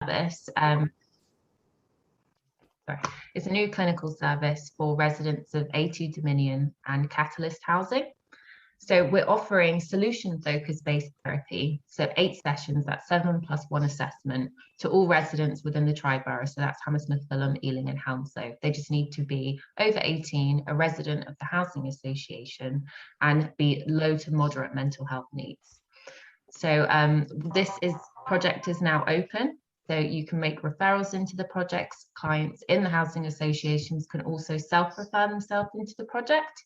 service. It's a new clinical service for residents of A2 Dominion and Catalyst housing. So we're offering solution-focused based therapy, so 8 sessions, that's 7+1 assessment to all residents within the tri-borough. So that's Hammersmith, Fulham, Ealing and Hounslow. They just need to be over 18, a resident of the housing association, and be low to moderate mental health needs. So this project is now open. So you can make referrals into the projects. Clients in the housing associations can also self-refer themselves into the project.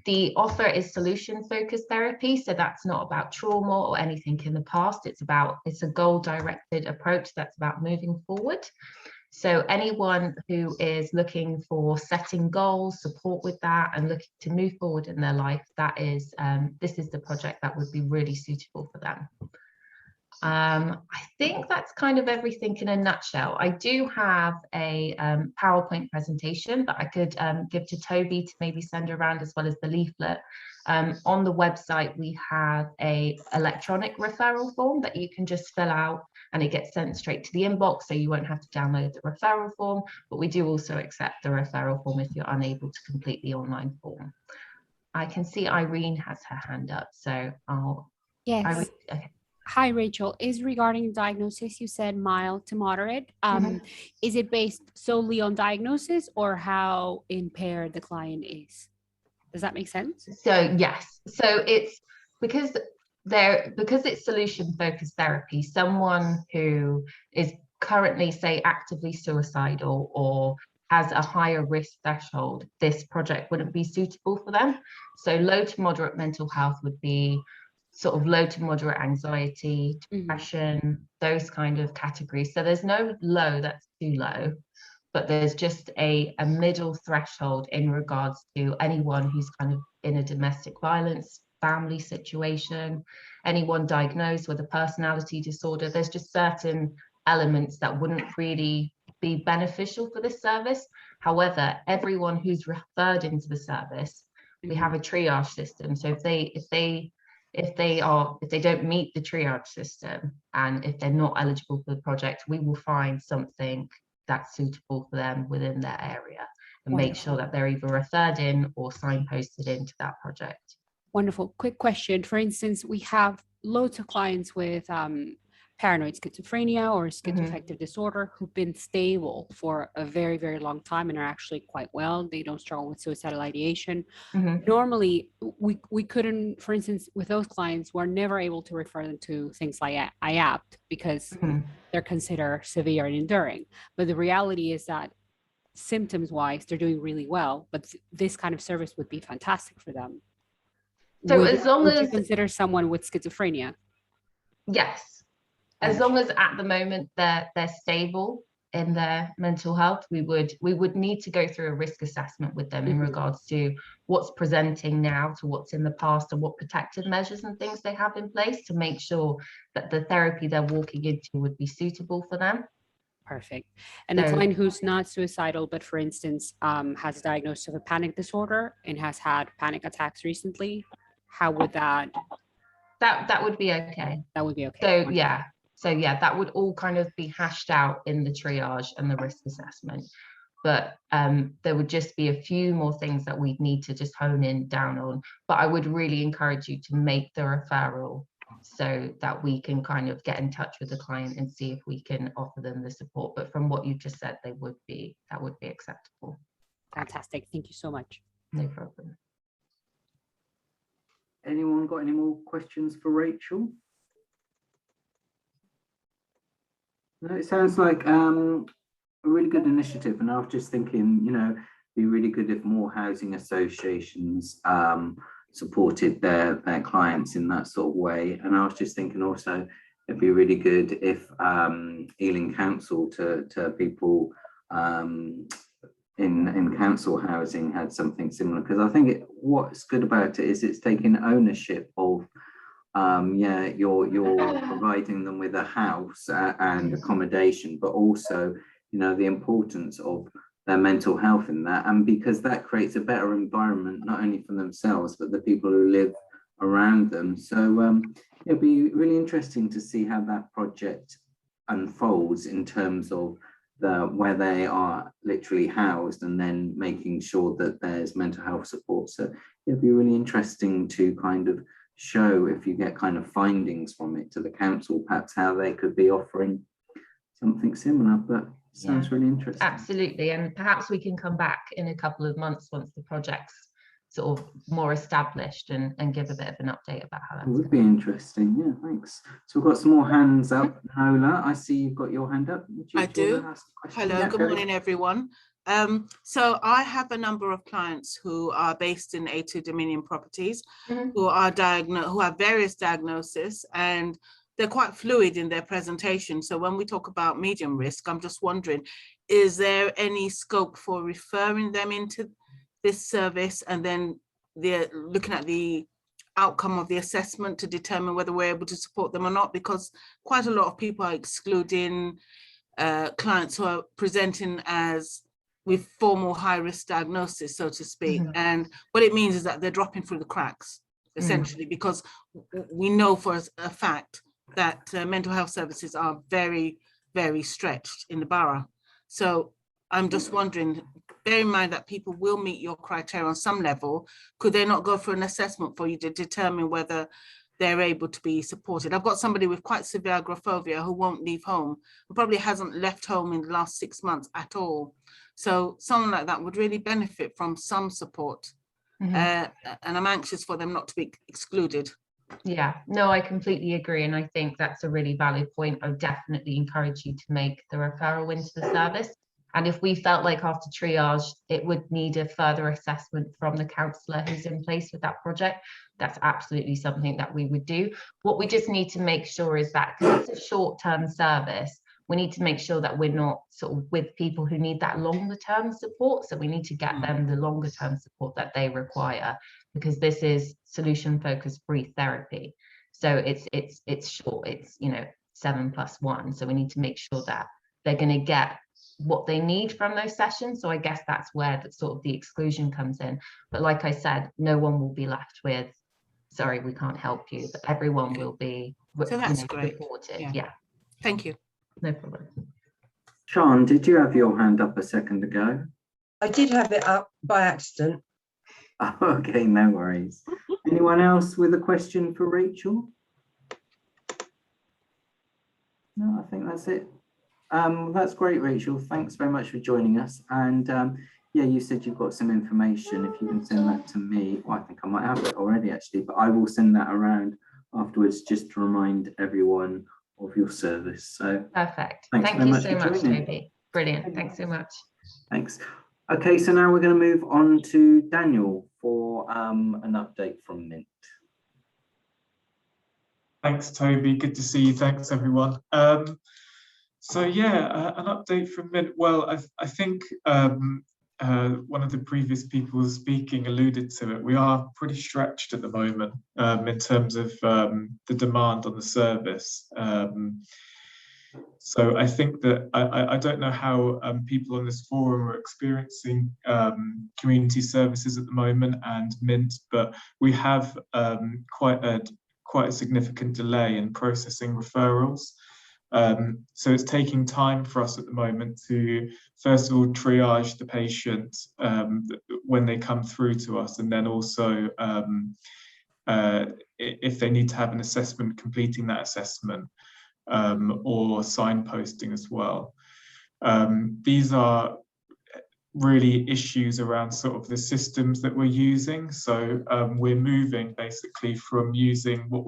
The offer is solution-focused therapy, so that's not about trauma or anything in the past. It's a goal-directed approach that's about moving forward. So anyone who is looking for setting goals, support with that, and looking to move forward in their life, this is the project that would be really suitable for them. I think that's kind of everything in a nutshell. I do have a PowerPoint presentation that I could give to Toby to maybe send around, as well as the leaflet. On the website, we have a electronic referral form that you can just fill out and it gets sent straight to the inbox, so you won't have to download the referral form, but we do also accept the referral form if you're unable to complete the online form. I can see Irene has her hand up, so I'll... Yes. Irene, okay. Hi, Rachel. Is regarding diagnosis, you said mild to moderate. Is it based solely on diagnosis or how impaired the client is? Does that make sense? So yes. So it's because it's solution-focused therapy, someone who is currently, say, actively suicidal or has a higher risk threshold, this project wouldn't be suitable for them. So low to moderate mental health would be sort of low to moderate anxiety, depression, those kind of categories. So there's no low that's too low, but there's just a middle threshold in regards to anyone who's kind of in a domestic violence family situation, anyone diagnosed with a personality disorder. There's just certain elements that wouldn't really be beneficial for this service. However, everyone who's referred into the service, we have a triage system. So if they don't meet the triage system and if they're not eligible for the project, we will find something that's suitable for them within their area and make sure that they're either referred in or signposted into that project. Wonderful. Quick question. For instance, we have loads of clients with paranoid schizophrenia or schizoaffective disorder who've been stable for a very, very long time and are actually quite well. They don't struggle with suicidal ideation. Normally, we couldn't, for instance, with those clients, we're never able to refer them to things like IAPT because they're considered severe and enduring. But the reality is that symptoms-wise, they're doing really well, but this kind of service would be fantastic for them. So would you consider someone with schizophrenia? Yes. As long as at the moment they're stable in their mental health, we would need to go through a risk assessment with them in regards to what's presenting now to what's in the past and what protective measures and things they have in place to make sure that the therapy they're walking into would be suitable for them. Perfect. And a client who's not suicidal, but for instance, has a diagnosis of a panic disorder and has had panic attacks recently, how would that would be okay. That would be okay. So yeah, that would all kind of be hashed out in the triage and the risk assessment. But there would just be a few more things that we'd need to just hone in down on. But I would really encourage you to make the referral so that we can kind of get in touch with the client and see if we can offer them the support. But from what you just said, that would be acceptable. Fantastic. Thank you so much. No problem. Anyone got any more questions for Rachel? No, it sounds like a really good initiative, and I was just thinking, you know, it'd be really good if more housing associations supported their clients in that sort of way. And I was just thinking also it'd be really good if Ealing Council to people in council housing had something similar, because I think what's good about it is it's taking ownership of you're providing them with a house and accommodation, but also, you know, the importance of their mental health in that, and because that creates a better environment not only for themselves but the people who live around them. So it'll be really interesting to see how that project unfolds in terms of where they are literally housed, and then making sure that there's mental health support. So it'd be really interesting to kind of show, if you get kind of findings from it, to the council, perhaps how they could be offering something similar. But sounds really interesting. Absolutely, and perhaps we can come back in a couple of months once the project's sort of more established and give a bit of an update about how that would be interesting. Yeah, thanks. So we've got some more hands up. Nola, I see you've got your hand up. I do. Hello, good morning, everyone. So I have a number of clients who are based in A2 Dominion properties, who are who have various diagnoses, and they're quite fluid in their presentation. So when we talk about medium risk, I'm just wondering, is there any scope for referring them into this service, and then they're looking at the outcome of the assessment to determine whether we're able to support them or not? Because quite a lot of people are excluding clients who are presenting as with formal high-risk diagnosis, so to speak. And what it means is that they're dropping through the cracks, essentially, because we know for a fact that mental health services are very, very stretched in the borough. So I'm just wondering, bear in mind that people will meet your criteria on some level, could they not go for an assessment for you to determine whether they're able to be supported? I've got somebody with quite severe agoraphobia who won't leave home, who probably hasn't left home in the last 6 months at all. So someone like that would really benefit from some support. And I'm anxious for them not to be excluded. Yeah, no, I completely agree. And I think that's a really valid point. I would definitely encourage you to make the referral into the service. And if we felt like after triage, it would need a further assessment from the counsellor who's in place with that project, that's absolutely something that we would do. What we just need to make sure is that, because it's a short-term service, we need to make sure that we're not sort of with people who need that longer-term support. So we need to get them the longer-term support that they require, because this is solution-focused free therapy. So it's short, it's 7+1. So we need to make sure that they're going to get what they need from those sessions. So I guess that's where the exclusion comes in. But like I said, no one will be left with, sorry, we can't help you, but everyone will be great. Supported. Yeah. Thank you. No problem. Sean, did you have your hand up a second ago? I did have it up by accident. Oh, okay, no worries. Anyone else with a question for Rachel? No, I think that's it. That's great, Rachel. Thanks very much for joining us. And yeah, you said you've got some information. If you can send that to me, well, I think I might have it already actually, but I will send that around afterwards just to remind everyone of your service. So perfect. Thank you so much, Toby. Brilliant. Thanks so much. Thanks. Okay, so now we're going to move on to Daniel for an update from Mint. Thanks, Toby. Good to see you. Thanks, everyone. So yeah, an update from Mint. Well, I think one of the previous people speaking alluded to it. We are pretty stretched at the moment in terms of the demand on the service. So I think that I don't know how people on this forum are experiencing community services at the moment and Mint, but we have quite a significant delay in processing referrals. So it's taking time for us at the moment to, first of all, triage the patient when they come through to us, and then also if they need to have an assessment, completing that assessment, or signposting as well. These are really issues around sort of the systems that we're using. So we're moving basically from using what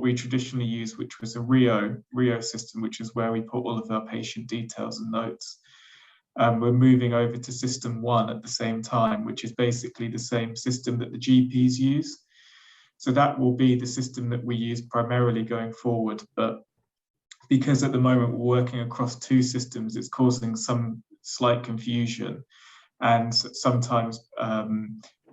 we traditionally use, which was a Rio system, which is where we put all of our patient details and notes. We're moving over to system 1 at the same time, which is basically the same system that the GPs use. So that will be the system that we use primarily going forward. But because at the moment we're working across 2 systems, it's causing some slight confusion. And sometimes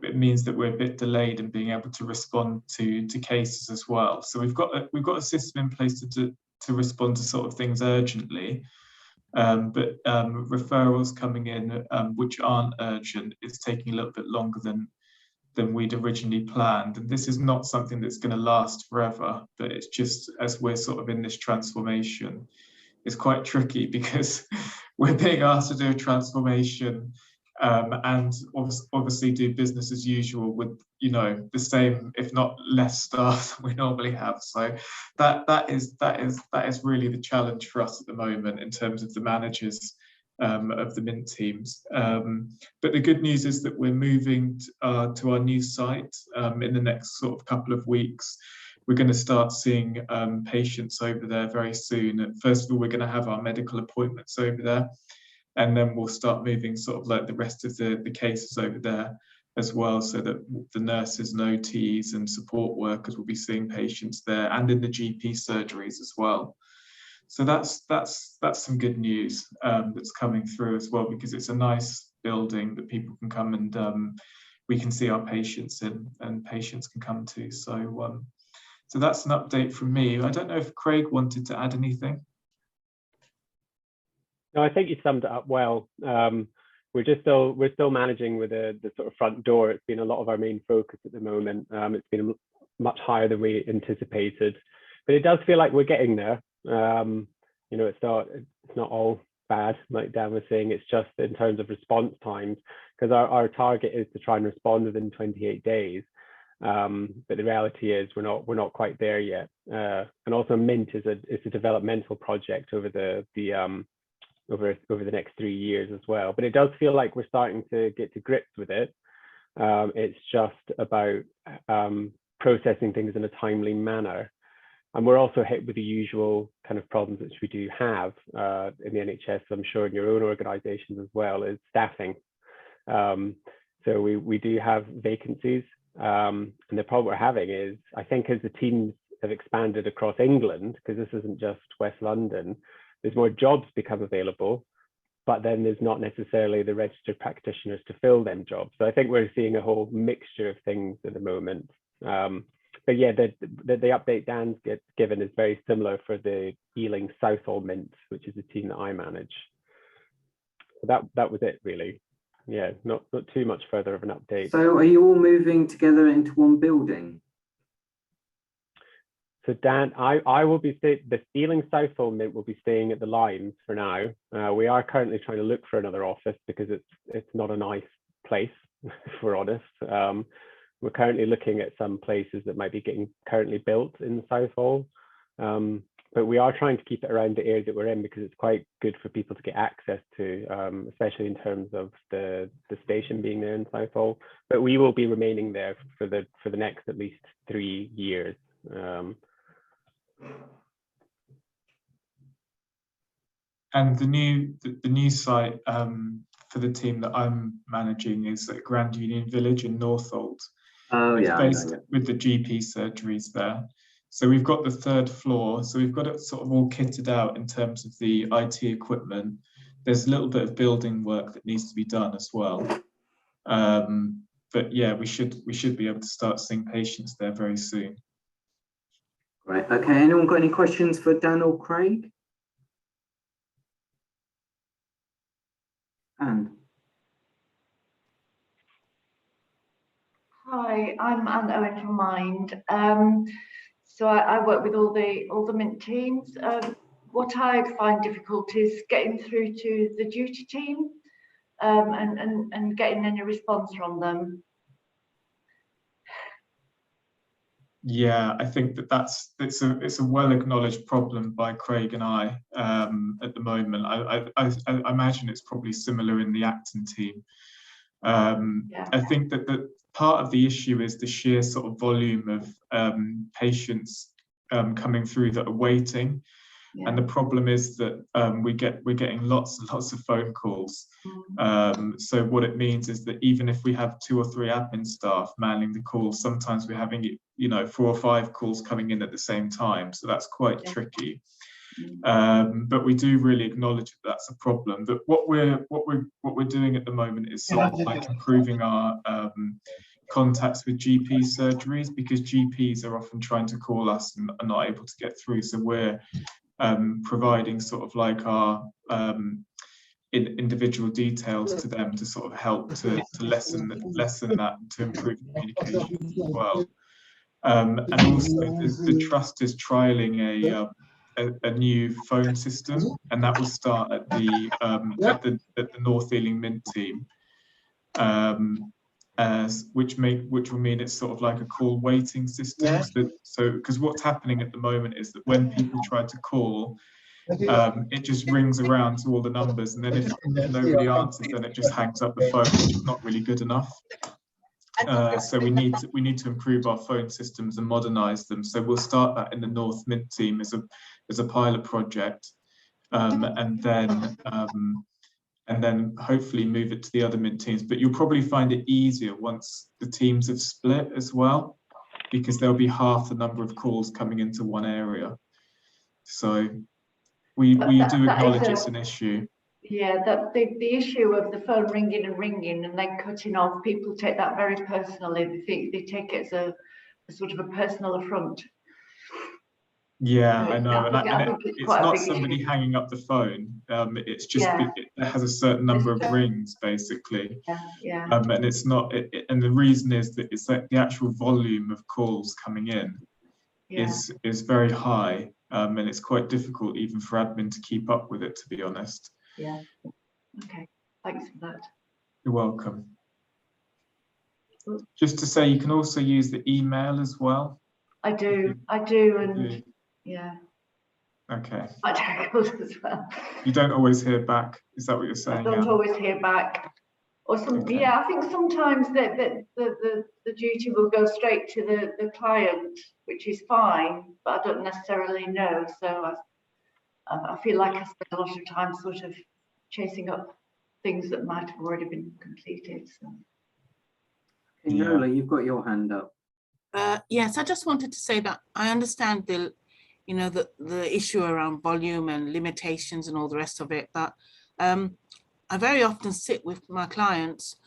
it means that we're a bit delayed in being able to respond to cases as well. So we've got a system in place to respond to sort of things urgently, but referrals coming in which aren't urgent, it's taking a little bit longer than we'd originally planned. And this is not something that's going to last forever, but it's just as we're sort of in this transformation, is quite tricky because we're being asked to do a transformation and obviously do business as usual with, you know, the same, if not less staff than we normally have. So that is really the challenge for us at the moment in terms of the managers of the Mint teams. But the good news is that we're moving to our new site in the next sort of couple of weeks. We're going to start seeing patients over there very soon. And first of all, we're going to have our medical appointments over there, and then we'll start moving sort of like the rest of the cases over there as well, so that the nurses and OTs and support workers will be seeing patients there, and in the GP surgeries as well. So that's some good news that's coming through as well, because it's a nice building that people can come and we can see our patients in, and patients can come to. So that's an update from me. I don't know if Craig wanted to add anything. No, I think you summed it up well. We're still managing with the sort of front door. It's been a lot of our main focus at the moment. It's been much higher than we anticipated, but it does feel like we're getting there. You know, it's not all bad, like Dan was saying. It's just in terms of response times, because our target is to try and respond within 28 days. But the reality is we're not quite there yet. And also Mint is a developmental project over the next 3 years as well. But it does feel like we're starting to get to grips with it. It's just about processing things in a timely manner. And we're also hit with the usual kind of problems which we do have in the NHS, I'm sure in your own organisations as well, is staffing. So we do have vacancies. And the problem we're having is, I think as the teams have expanded across England, because this isn't just West London, there's more jobs become available, but then there's not necessarily the registered practitioners to fill them jobs. So I think we're seeing a whole mixture of things at the moment. But yeah, the update Dan's given is very similar for the Ealing Southall Mint, which is the team that I manage. So that was it really. Yeah, not too much further of an update. So are you all moving together into one building? So Dan, I will be staying, the Ealing Southall Mint will be staying at the Limes for now. We are currently trying to look for another office because it's not a nice place, if we're honest. We're currently looking at some places that might be getting currently built in Southall. But we are trying to keep it around the area that we're in, because it's quite good for people to get access to, especially in terms of the station being there in Southall. But we will be remaining there for the next at least 3 years. And the new site for the team that I'm managing is at Grand Union Village in Northolt. Oh, it's yeah, based with the GP surgeries there. So we've got the 3rd floor. So we've got it sort of all kitted out in terms of the IT equipment. There's a little bit of building work that needs to be done as well. But yeah, we should be able to start seeing patients there very soon. Right. Okay. Anyone got any questions for Dan or Craig? Anne. Hi, I'm Anne Owen from Mind. So I work with all the Mint teams. What I find difficult is getting through to the duty team and getting any response from them. Yeah, I think it's a well acknowledged problem by Craig and I at the moment. I imagine it's probably similar in the Acton team. Yeah. I think that part of the issue is the sheer sort of volume of patients coming through that are waiting. Yeah. And the problem is that we're getting lots and lots of phone calls. So what it means is that even if we have 2 or 3 admin staff manning the calls, sometimes we're having 4 or 5 calls coming in at the same time. So that's quite tricky. But we do really acknowledge that that's a problem. But what we're doing at the moment is sort of like improving our contacts with GP surgeries, because GPs are often trying to call us and are not able to get through. So we're providing sort of like our individual details to them to sort of help to lessen that, to improve communication as well. And also the trust is trialing a new phone system, and that will start at the North Ealing Mint team, which will mean it's sort of like a call waiting system. So because what's happening at the moment is that when people try to call, it just rings around to all the numbers, and then if nobody answers, then it just hangs up the phone, which is not really good enough. So we need to improve our phone systems and modernize them. So we'll start that in the North Mint team as a pilot project, and then hopefully move it to the other Mint teams. But you'll probably find it easier once the teams have split as well, because there'll be half the number of calls coming into one area. So we do acknowledge it's an issue. Yeah, that the issue of the phone ringing and then cutting off, people take that very personally. They take it as a sort of a personal affront. Yeah, So I know, and it's not somebody issue. hanging up the phone. It's just it has a certain number of rings, basically. Yeah. And it's not, and the reason is that it's like the actual volume of calls coming in is very high, and it's quite difficult even for admin to keep up with it, to be honest. Yeah. Okay. Thanks for that. You're welcome. Just to say, you can also use the email as well. I do, and yeah. Okay. I difficult as well. You don't always hear back. Is that what you're saying? I don't always hear back. Or some, Okay. yeah, I think sometimes the duty will go straight to the client, which is fine, but I don't necessarily know. So I feel like I spend a lot of time sort of chasing up things that might have already been completed. So. Okay, Nola, you've got your hand up. Yes, I just wanted to say that I understand the issue around volume and limitations and all the rest of it, but I very often sit with my clients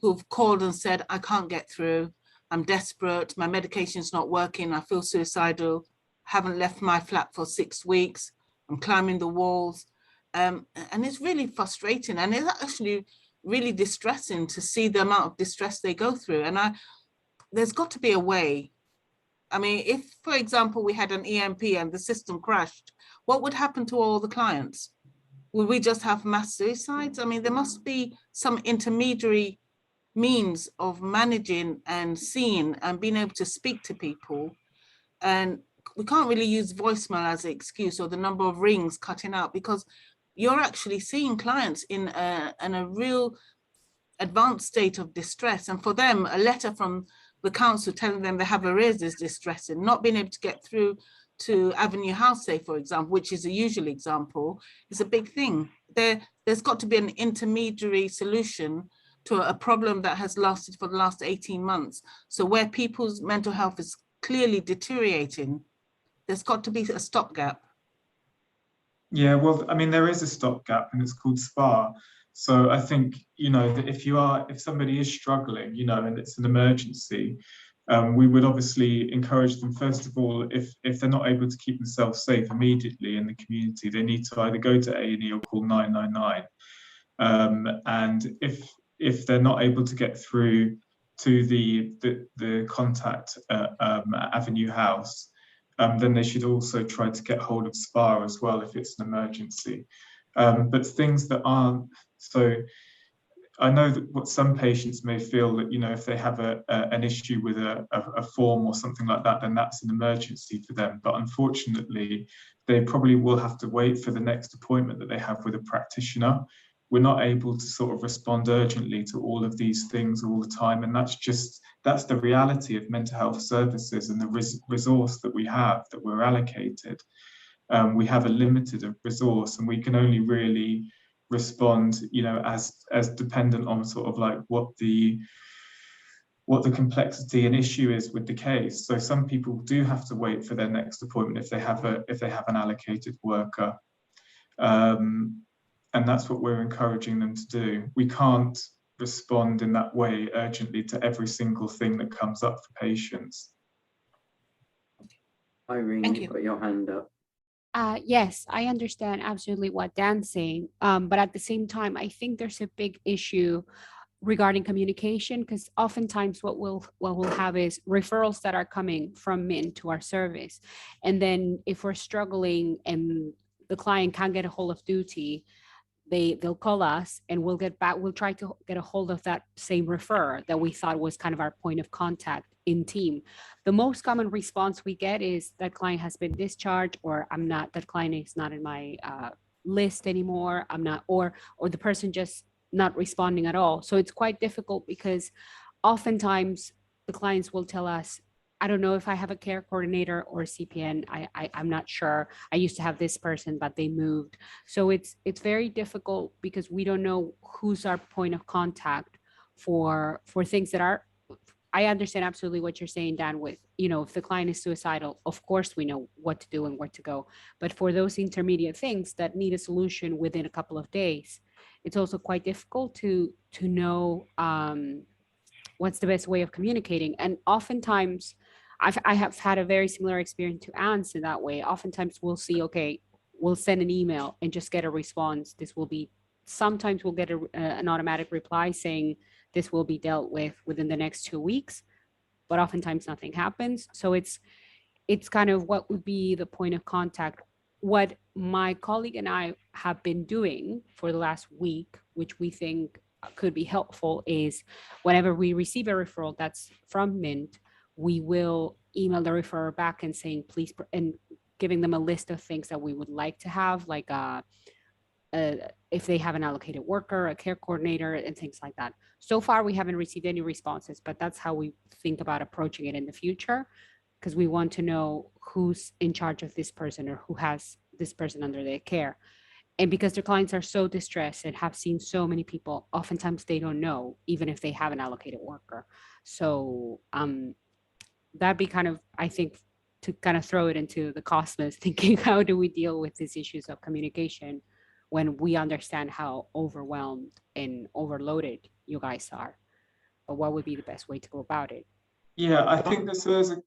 who've called and said, I can't get through, I'm desperate, my medication's not working, I feel suicidal, haven't left my flat for 6 weeks, I'm climbing the walls. And it's really frustrating, and it's actually really distressing to see the amount of distress they go through. And there's got to be a way. I mean, if, for example, we had an EMP and the system crashed, what would happen to all the clients? Will we just have mass suicides? I mean, there must be some intermediary means of managing and seeing and being able to speak to people. And we can't really use voicemail as an excuse, or the number of rings cutting out, because you're actually seeing clients in a real advanced state of distress. And for them, a letter from the council telling them they have arrears is distressing. Not being able to get through to Avenue House, say, for example, which is a usual example, is a big thing. There's got to be an intermediary solution to a problem that has lasted for the last 18 months. So where people's mental health is clearly deteriorating, there's got to be a stopgap. Yeah, well, I mean, there is a stopgap, and it's called SPA. So I think, that if somebody is struggling, and it's an emergency, we would obviously encourage them, first of all, if they're not able to keep themselves safe immediately in the community, they need to either go to A&E or call 999. And if they're not able to get through to the contact Avenue House, then they should also try to get hold of SPA as well if it's an emergency. But things that aren't, so I know that what some patients may feel that, if they have an issue with a form or something like that, then that's an emergency for them. But unfortunately, they probably will have to wait for the next appointment that they have with a practitioner. We're not able to sort of respond urgently to all of these things all the time. And that's the reality of mental health services and the resource that we have, that we're allocated. We have a limited resource, and we can only really respond, as dependent on sort of like what the complexity and issue is with the case. So some people do have to wait for their next appointment if they have an allocated worker. And that's what we're encouraging them to do. We can't respond in that way urgently to every single thing that comes up for patients. Irene, you've got your hand up. Yes, I understand absolutely what Dan's saying. But at the same time, I think there's a big issue regarding communication, because oftentimes what we'll have is referrals that are coming from Mint to our service, and then if we're struggling and the client can't get a hold of duty, they'll call us and we'll try to get a hold of that same referrer that we thought was kind of our point of contact in team. The most common response we get is that client has been discharged, or that client is not in my list anymore, or the person just not responding at all. So it's quite difficult because oftentimes the clients will tell us, I don't know if I have a care coordinator or a CPN. I'm not sure. I used to have this person, but they moved. So it's very difficult because we don't know who's our point of contact for things that are. I understand absolutely what you're saying, Dan, with, if the client is suicidal, of course we know what to do and where to go. But for those intermediate things that need a solution within a couple of days, it's also quite difficult to know what's the best way of communicating. And oftentimes, I have had a very similar experience to Anne's in that way. Oftentimes we'll see, okay, we'll send an email and just get a response. Sometimes we'll get an automatic reply saying this will be dealt with within the next 2 weeks, but oftentimes nothing happens. So it's kind of what would be the point of contact. What my colleague and I have been doing for the last week, which we think could be helpful, is whenever we receive a referral that's from Mint, we will email the referrer back and saying, please, and giving them a list of things that we would like to have, like if they have an allocated worker, a care coordinator, and things like that. So far, we haven't received any responses, but that's how we think about approaching it in the future, because we want to know who's in charge of this person or who has this person under their care. And because their clients are so distressed and have seen so many people, oftentimes they don't know, even if they have an allocated worker. So that'd be kind of, I think, to kind of throw it into the cosmos, thinking, how do we deal with these issues of communication when we understand how overwhelmed and overloaded you guys are? But what would be the best way to go about it? Yeah, I think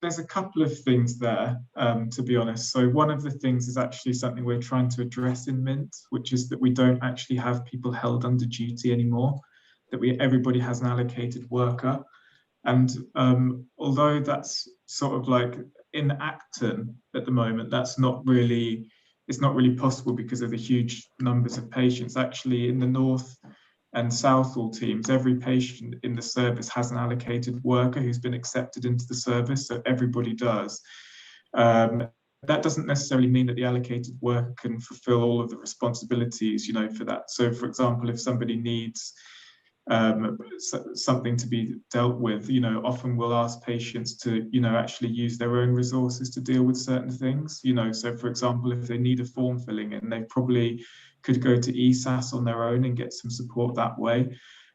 there's a couple of things there, to be honest. So one of the things is actually something we're trying to address in Mint, which is that we don't actually have people held under duty anymore, that everybody has an allocated worker. And although that's sort of like in Acton at the moment, it's not really possible because of the huge numbers of patients. Actually, in the North and Southall teams, every patient in the service has an allocated worker who's been accepted into the service, so everybody does. That doesn't necessarily mean that the allocated worker can fulfill all of the responsibilities, for that. So, for example, if somebody needs something to be dealt with, often we'll ask patients to, actually use their own resources to deal with certain things, so for example, if they need a form filling in, they probably could go to ESAS on their own and get some support that way,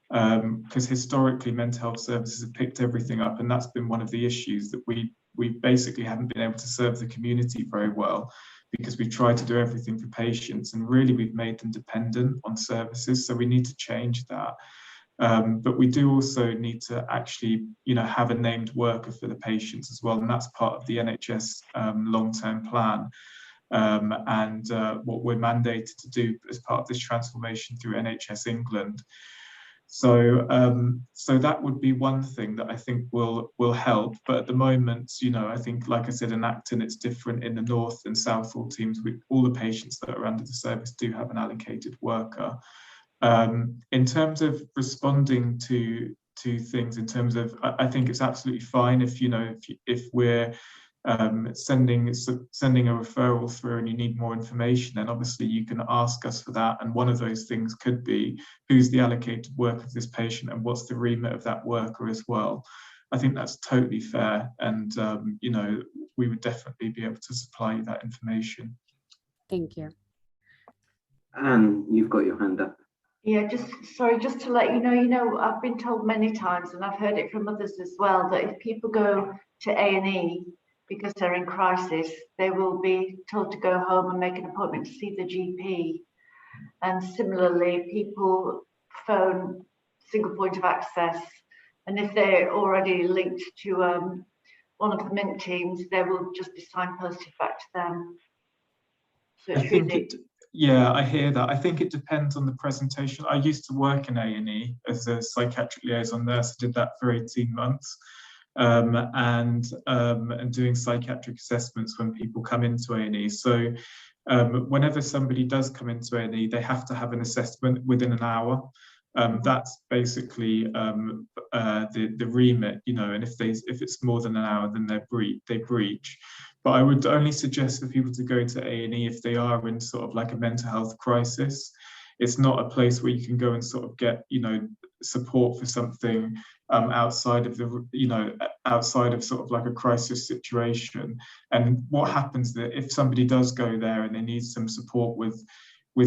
because historically mental health services have picked everything up, and that's been one of the issues, that we basically haven't been able to serve the community very well, because we've tried to do everything for patients and really we've made them dependent on services. So we need to change that. But we do also need to actually, have a named worker for the patients as well, and that's part of the NHS long-term plan, and what we're mandated to do as part of this transformation through NHS England. So, so that would be one thing that I think will help. But at the moment, I think, like I said, in Acton, it's different. In the North and Southall teams, all the patients that are under the service do have an allocated worker. In terms of responding to things, in terms of, I think it's absolutely fine if we're sending a referral through and you need more information, then obviously you can ask us for that. And one of those things could be, who's the allocated worker of this patient and what's the remit of that worker as well. I think that's totally fair, and we would definitely be able to supply you that information. Thank you. Anne, you've got your hand up. Yeah, just to let you know, I've been told many times, and I've heard it from others as well, that if people go to A&E because they're in crisis, they will be told to go home and make an appointment to see the GP. And similarly, people phone single point of access, and if they're already linked to one of the Mint teams, they will just be signposted back to them. So it's yeah, I hear that. I think it depends on the presentation. I used to work in A&E as a psychiatric liaison nurse. I did that for 18 months. And doing psychiatric assessments when people come into A&E. So whenever somebody does come into A&E, they have to have an assessment within an hour. That's basically the remit, you know, and if it's more than an hour, then they breach. But I would only suggest for people to go to A&E if they are in sort of like a mental health crisis. It's not a place where you can go and sort of get, you know, support for something outside of the, you know, outside of sort of like a crisis situation. And what happens that if somebody does go there and they need some support with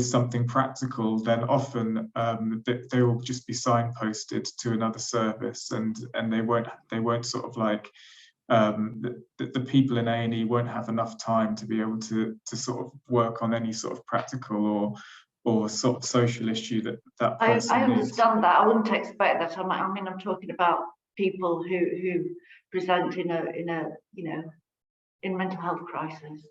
something practical, then often they will just be signposted to another service, and they won't sort of like the people in A&E won't have enough time to be able to sort of work on any sort of practical or sort of social issue that person I needs. understand that. I wouldn't expect that. I mean, I'm talking about people who present in a you know, in mental health crisis.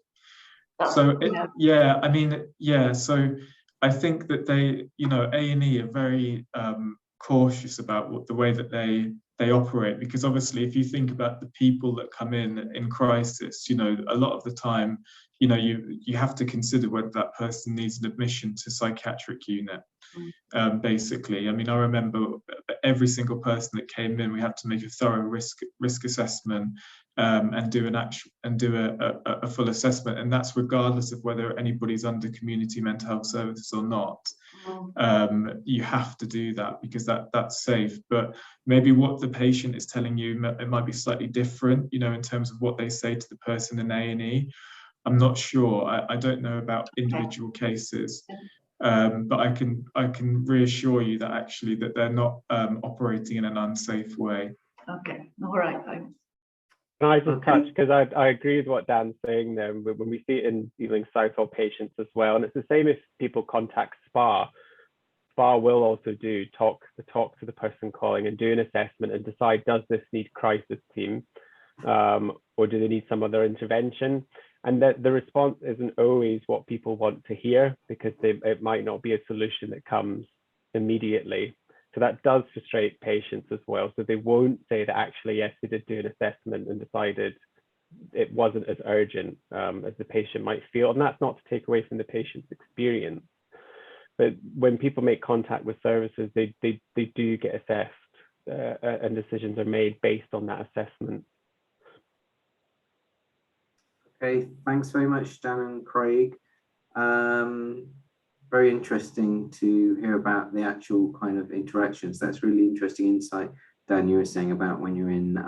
So yeah, I mean, yeah. So I think that they, you know, A&E are very cautious about the way that they operate, because obviously, if you think about the people that come in crisis, you know, a lot of the time, you know, you have to consider whether that person needs an admission to psychiatric unit. Basically, I mean, I remember every single person that came in, we had to make a thorough risk assessment and do a full assessment, and that's regardless of whether anybody's under community mental health services or not. You have to do that because that's safe. But maybe what the patient is telling you, it might be slightly different, you know, in terms of what they say to the person in A&E. I'm not sure. I don't know about individual cases. But I can reassure you that actually that they're not operating in an unsafe way. Okay, all right, thanks. Can I just touch, because I agree with what Dan's saying there, when we see it in Ealing Southall patients as well, and it's the same if people contact SPA. SPA will also talk to the person calling and do an assessment and decide, does this need crisis team or do they need some other intervention? And that the response isn't always what people want to hear, because it might not be a solution that comes immediately. So that does frustrate patients as well. So they won't say that actually, yes, they did do an assessment and decided it wasn't as urgent as the patient might feel. And that's not to take away from the patient's experience. But when people make contact with services, they do get assessed and decisions are made based on that assessment. Okay, thanks very much, Dan and Craig. Very interesting to hear about the actual kind of interactions. That's really interesting insight, Dan, you were saying about when you're in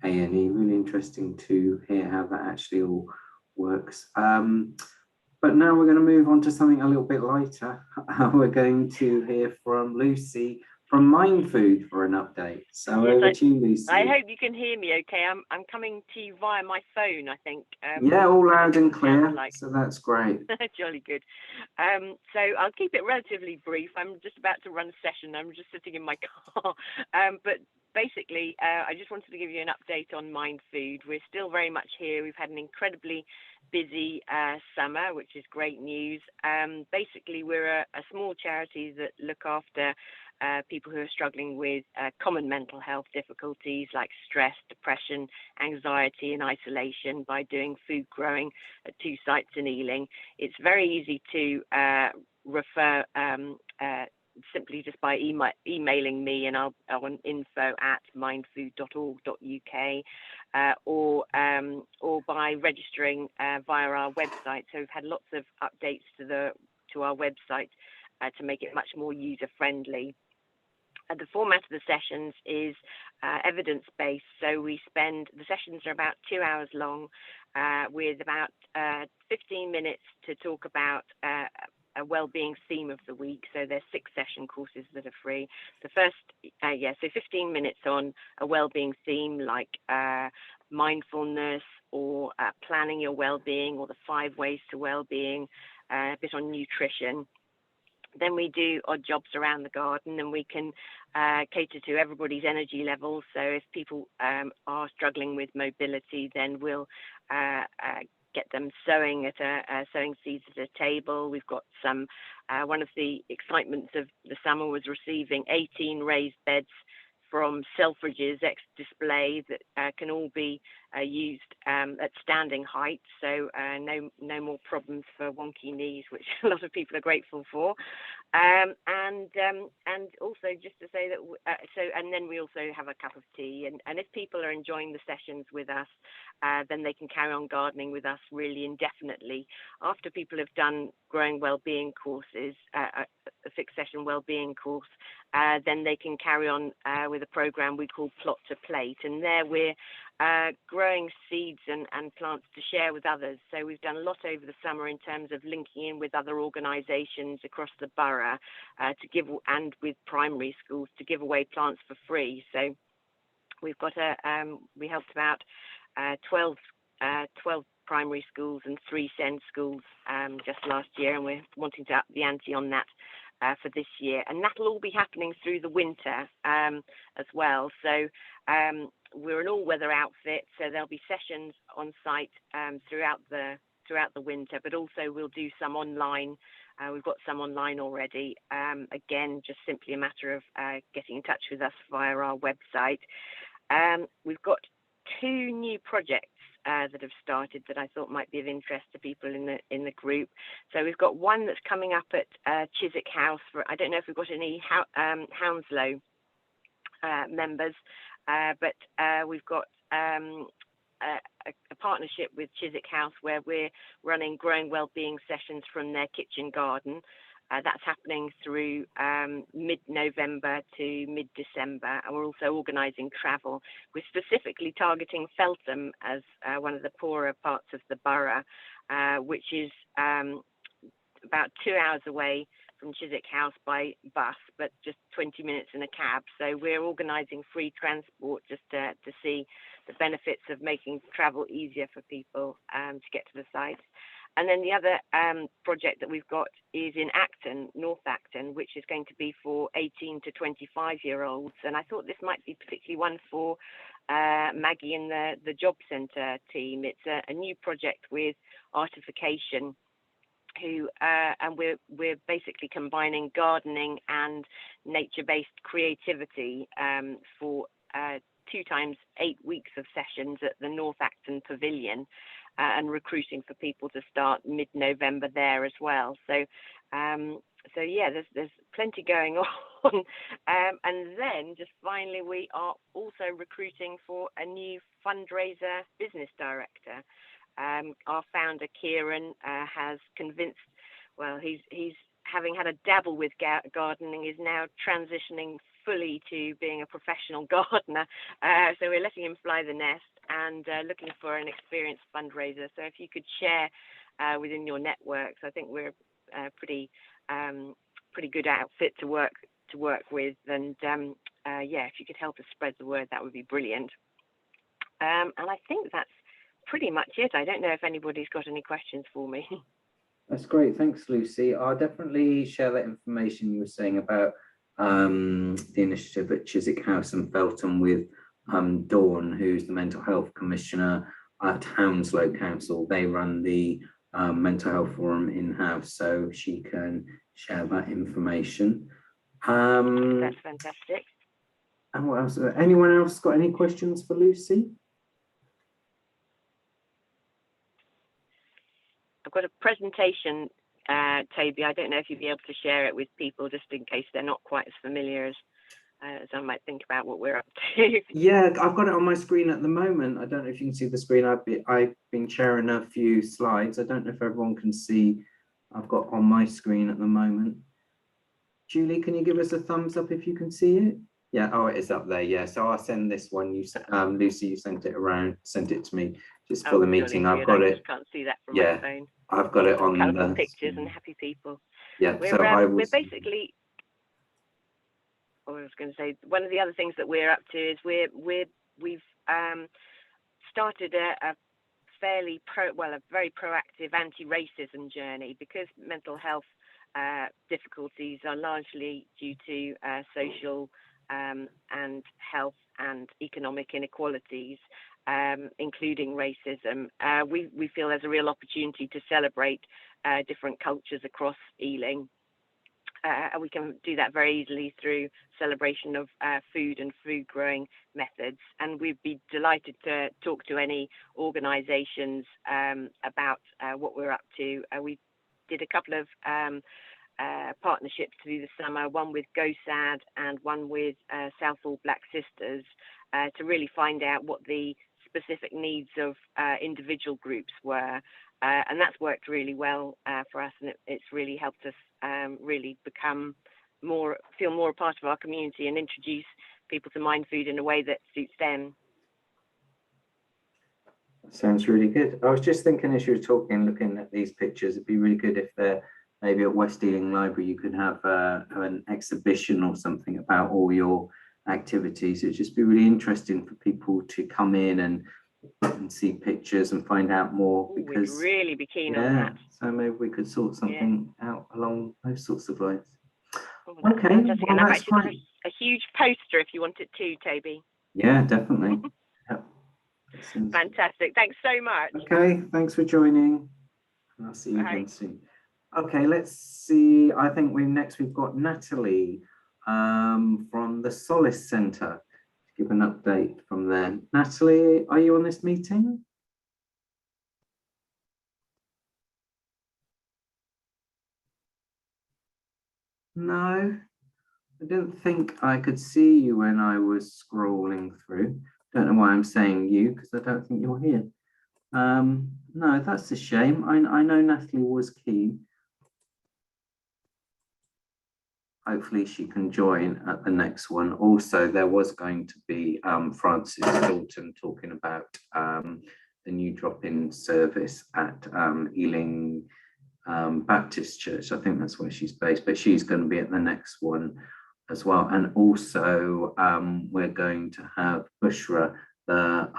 A&E. Really interesting to hear how that actually all works. But now we're going to move on to something a little bit lighter. We're going to hear from Lucy from Mind Food for an update. So yes, over to you, Lucy. I hope you can hear me okay. I'm coming to you via my phone, I think. Yeah, all loud and clear, so that's great. Jolly good. So I'll keep it relatively brief. I'm just about to run a session. I'm just sitting in my car. But basically, I just wanted to give you an update on Mind Food. We're still very much here. We've had an incredibly busy summer, which is great news. Basically, we're a small charity that look after people who are struggling with common mental health difficulties like stress, depression, anxiety and isolation by doing food growing at 2 sites in Ealing. It's very easy to refer simply just by emailing me, and I'll on info@mindfood.org.uk or by registering via our website. So we've had lots of updates to our website to make it much more user friendly. The format of the sessions is evidence-based, so the sessions are about 2 hours long with about 15 minutes to talk about a well-being theme of the week. So there's 6 session courses that are free. The first, so 15 minutes on a well-being theme like mindfulness or planning your well-being, or the 5 ways to well-being, a bit on nutrition. Then we do odd jobs around the garden, and we can cater to everybody's energy levels. So if people are struggling with mobility, then we'll get them sewing at sewing seeds at a table. We've got some. One of the excitements of the summer was receiving 18 raised beds from Selfridges ex-display that can all be used at standing height, so no more problems for wonky knees, which a lot of people are grateful for. And also just to say that and then we also have a cup of tea, and if people are enjoying the sessions with us, then they can carry on gardening with us really indefinitely. After people have done growing well-being courses, a 6-session well-being course, then they can carry on with a program we call Plot to Plate, and there we're growing seeds and plants to share with others. So we've done a lot over the summer in terms of linking in with other organisations across the borough to give, and with primary schools to give away plants for free. So we've got we helped about 12 primary schools and 3 SEND schools just last year, and we're wanting to up the ante on that for this year, and that'll all be happening through the winter as well. So we're an all-weather outfit, so there'll be sessions on site throughout the winter, but also we'll do some online. We've got some online already. Again, just simply a matter of getting in touch with us via our website. We've got 2 new projects that have started that I thought might be of interest to people in the group. So we've got one that's coming up at Chiswick House. I don't know if we've got any Hounslow members, but we've got a partnership with Chiswick House where we're running growing well-being sessions from their kitchen garden. That's happening through mid-November to mid-December, and we're also organising travel. We're specifically targeting Feltham as one of the poorer parts of the borough, which is about 2 hours away from Chiswick House by bus, but just 20 minutes in a cab. So we're organising free transport just to see the benefits of making travel easier for people to get to the site. And then the other project that we've got is in Acton, North Acton, which is going to be for 18 to 25-year-olds. And I thought this might be particularly one for Maggie and the Job Centre team. It's a new project with Artification, and we're basically combining gardening and nature-based creativity for 2 times 8 weeks of sessions at the North Acton Pavilion. And recruiting for people to start mid-November there as well. So yeah, there's plenty going on. And then just finally, we are also recruiting for a new fundraiser business director. Our founder Kieran has convinced. Well, he's having had a dabble with gardening, is now transitioning fully to being a professional gardener. So we're letting him fly the nest and looking for an experienced fundraiser. So if you could share within your networks, I think we're a pretty good outfit to work with. And yeah, if you could help us spread the word, that would be brilliant. And I think that's pretty much it. I don't know if anybody's got any questions for me. That's great. Thanks, Lucy. I'll definitely share that information you were saying about the initiative at Chiswick House and Feltham with Dawn, who's the Mental Health Commissioner at Hounslow Council. They run the Mental Health Forum in-house, so she can share that information. That's fantastic. And what else? Anyone else got any questions for Lucy? I've got a presentation, Toby. I don't know if you'd be able to share it with people just in case they're not quite as familiar as I might think about what we're up to. Yeah, I've got it on my screen at the moment. I don't know if you can see the screen. I've been sharing a few slides. I don't know if everyone can see. I've got on my screen at the moment. Julie, can you give us a thumbs up if you can see it? Yeah, oh, it is up there. Yeah, so I'll send this one. Lucy, you sent it to me just for the meeting. I've got it. I can't see that from my phone. I've got it on colourful pictures and happy people. Yeah, we're basically. I was going to say one of the other things that we're up to is we've started a fairly very proactive anti-racism journey, because mental health difficulties are largely due to social and health and economic inequalities. including racism. We feel there's a real opportunity to celebrate different cultures across Ealing. And we can do that very easily through celebration of food and food growing methods. And we'd be delighted to talk to any organisations about what we're up to. We did a couple of partnerships through the summer, one with GoSAD and one with Southall Black Sisters, to really find out what the specific needs of individual groups were. And that's worked really well for us, and it's really helped us really feel more a part of our community and introduce people to mind food in a way that suits them. Sounds really good. I was just thinking as you were talking, looking at these pictures, it'd be really good if they're maybe at West Ealing Library, you could have an exhibition or something about all your activities. It'd just be really interesting for people to come in and see pictures and find out more, because we'd really be keen on that. So maybe we could sort something out along those sorts of lines. Okay, well, I've actually got a huge poster if you want it too, Toby. Yeah, definitely. Yep. Fantastic. Thanks so much. Okay, thanks for joining. I'll see you again soon. Okay, let's see. I think we've got Natalie from the Solace Centre to give an update from there. Natalie, are you on this meeting? No, I didn't think I could see you when I was scrolling through. Don't know why I'm saying you, because I don't think you're here. No, that's a shame. I know Natalie was keen. Hopefully she can join at the next one. Also, there was going to be Francis Dalton talking about the new drop-in service at Ealing Baptist Church. I think that's where she's based, but she's going to be at the next one as well. And also we're going to have Bushra, the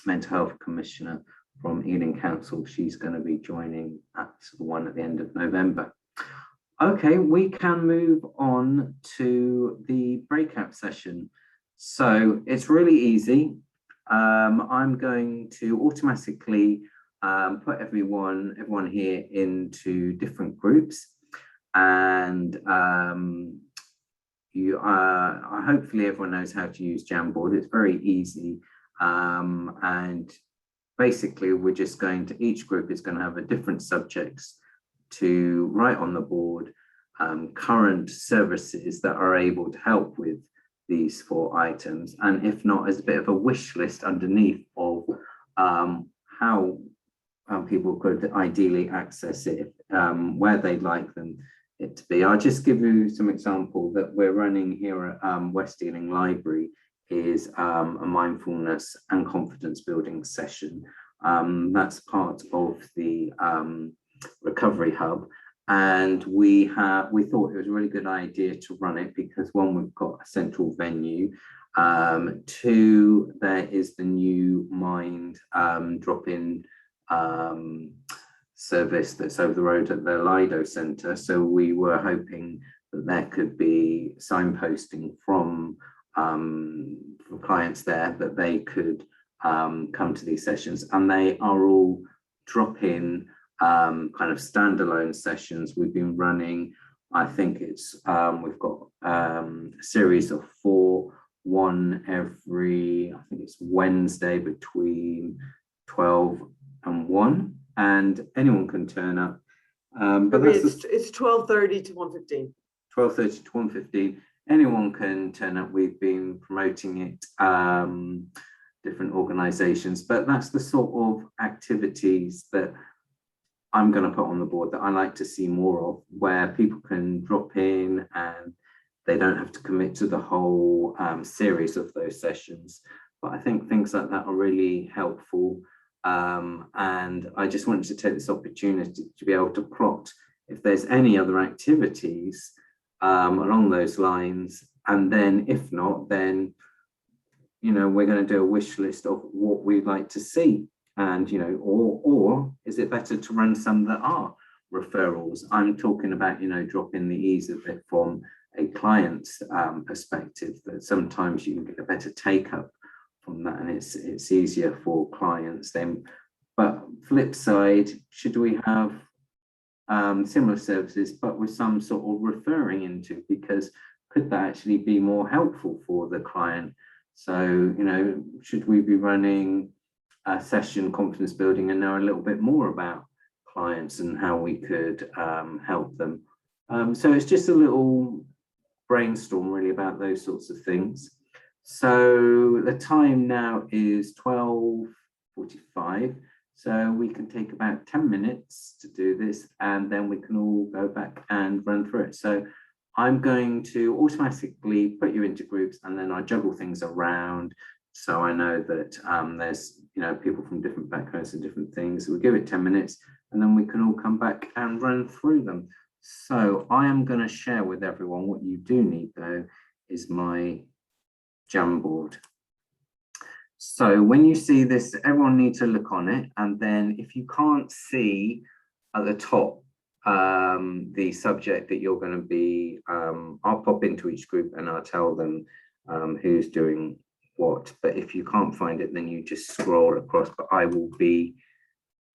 Mental Health Commissioner from Ealing Council. She's going to be joining at the one at the end of November. Okay, we can move on to the breakout session. So it's really easy. I'm going to automatically put everyone here into different groups, and hopefully everyone knows how to use Jamboard. It's very easy, and basically we're just going to, each group is going to have a different subjects to write on the board, current services that are able to help with these 4 items, and if not, as a bit of a wish list underneath of how people could ideally access it, where they'd like it to be. I'll just give you some example that we're running here at West Ealing Library is a mindfulness and confidence building session. That's part of the Recovery Hub, and we thought it was a really good idea to run it because 1, we've got a central venue, 2, there is the new Mind drop-in service that's over the road at the Lido Centre. So we were hoping that there could be signposting from clients there that they could come to these sessions, and they are all drop-in kind of standalone sessions. We've been running, I think it's we've got a series of 4, one every, I think it's Wednesday between 12 and 1, and anyone can turn up. But it's 12:30 to 1:15. 12:30 to 1:15. Anyone can turn up. We've been promoting it, different organisations, but that's the sort of activities that I'm going to put on the board that I like to see more of, where people can drop in and they don't have to commit to the whole series of those sessions. But I think things like that are really helpful. And I just wanted to take this opportunity to be able to plot if there's any other activities along those lines. And then if not, then, you know, we're going to do a wish list of what we'd like to see. And, you know, or is it better to run some that are referrals? I'm talking about, you know, dropping the ease of it from a client's perspective, that sometimes you can get a better take up from that, and it's easier for clients then. But flip side, should we have similar services, but with some sort of referring into, because could that actually be more helpful for the client? So, you know, should we be running a session confidence building and know a little bit more about clients and how we could help them? So it's just a little brainstorm really about those sorts of things. So the time now is 12:45. So we can take about 10 minutes to do this, and then we can all go back and run through it. So I'm going to automatically put you into groups, and then I juggle things around. So I know that there's, you know, people from different backgrounds and different things. So we'll give it 10 minutes, and then we can all come back and run through them. So I am going to share with everyone. What you do need, though, is my Jamboard. So when you see this, everyone needs to look on it. And then if you can't see at the top the subject that you're going to be, I'll pop into each group and I'll tell them who's doing what. But if you can't find it, then you just scroll across. But I will be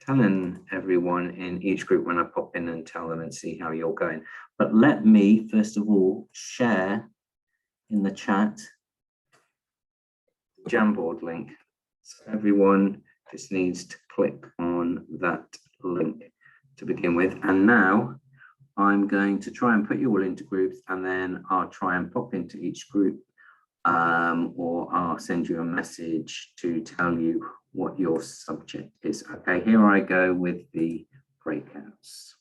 telling everyone in each group when I pop in and tell them and see how you're going. But let me, first of all, share in the chat Jamboard link. So everyone just needs to click on that link to begin with. And now I'm going to try and put you all into groups, and then I'll try and pop into each group, or I'll send you a message to tell you what your subject is. Okay, here I go with the breakouts.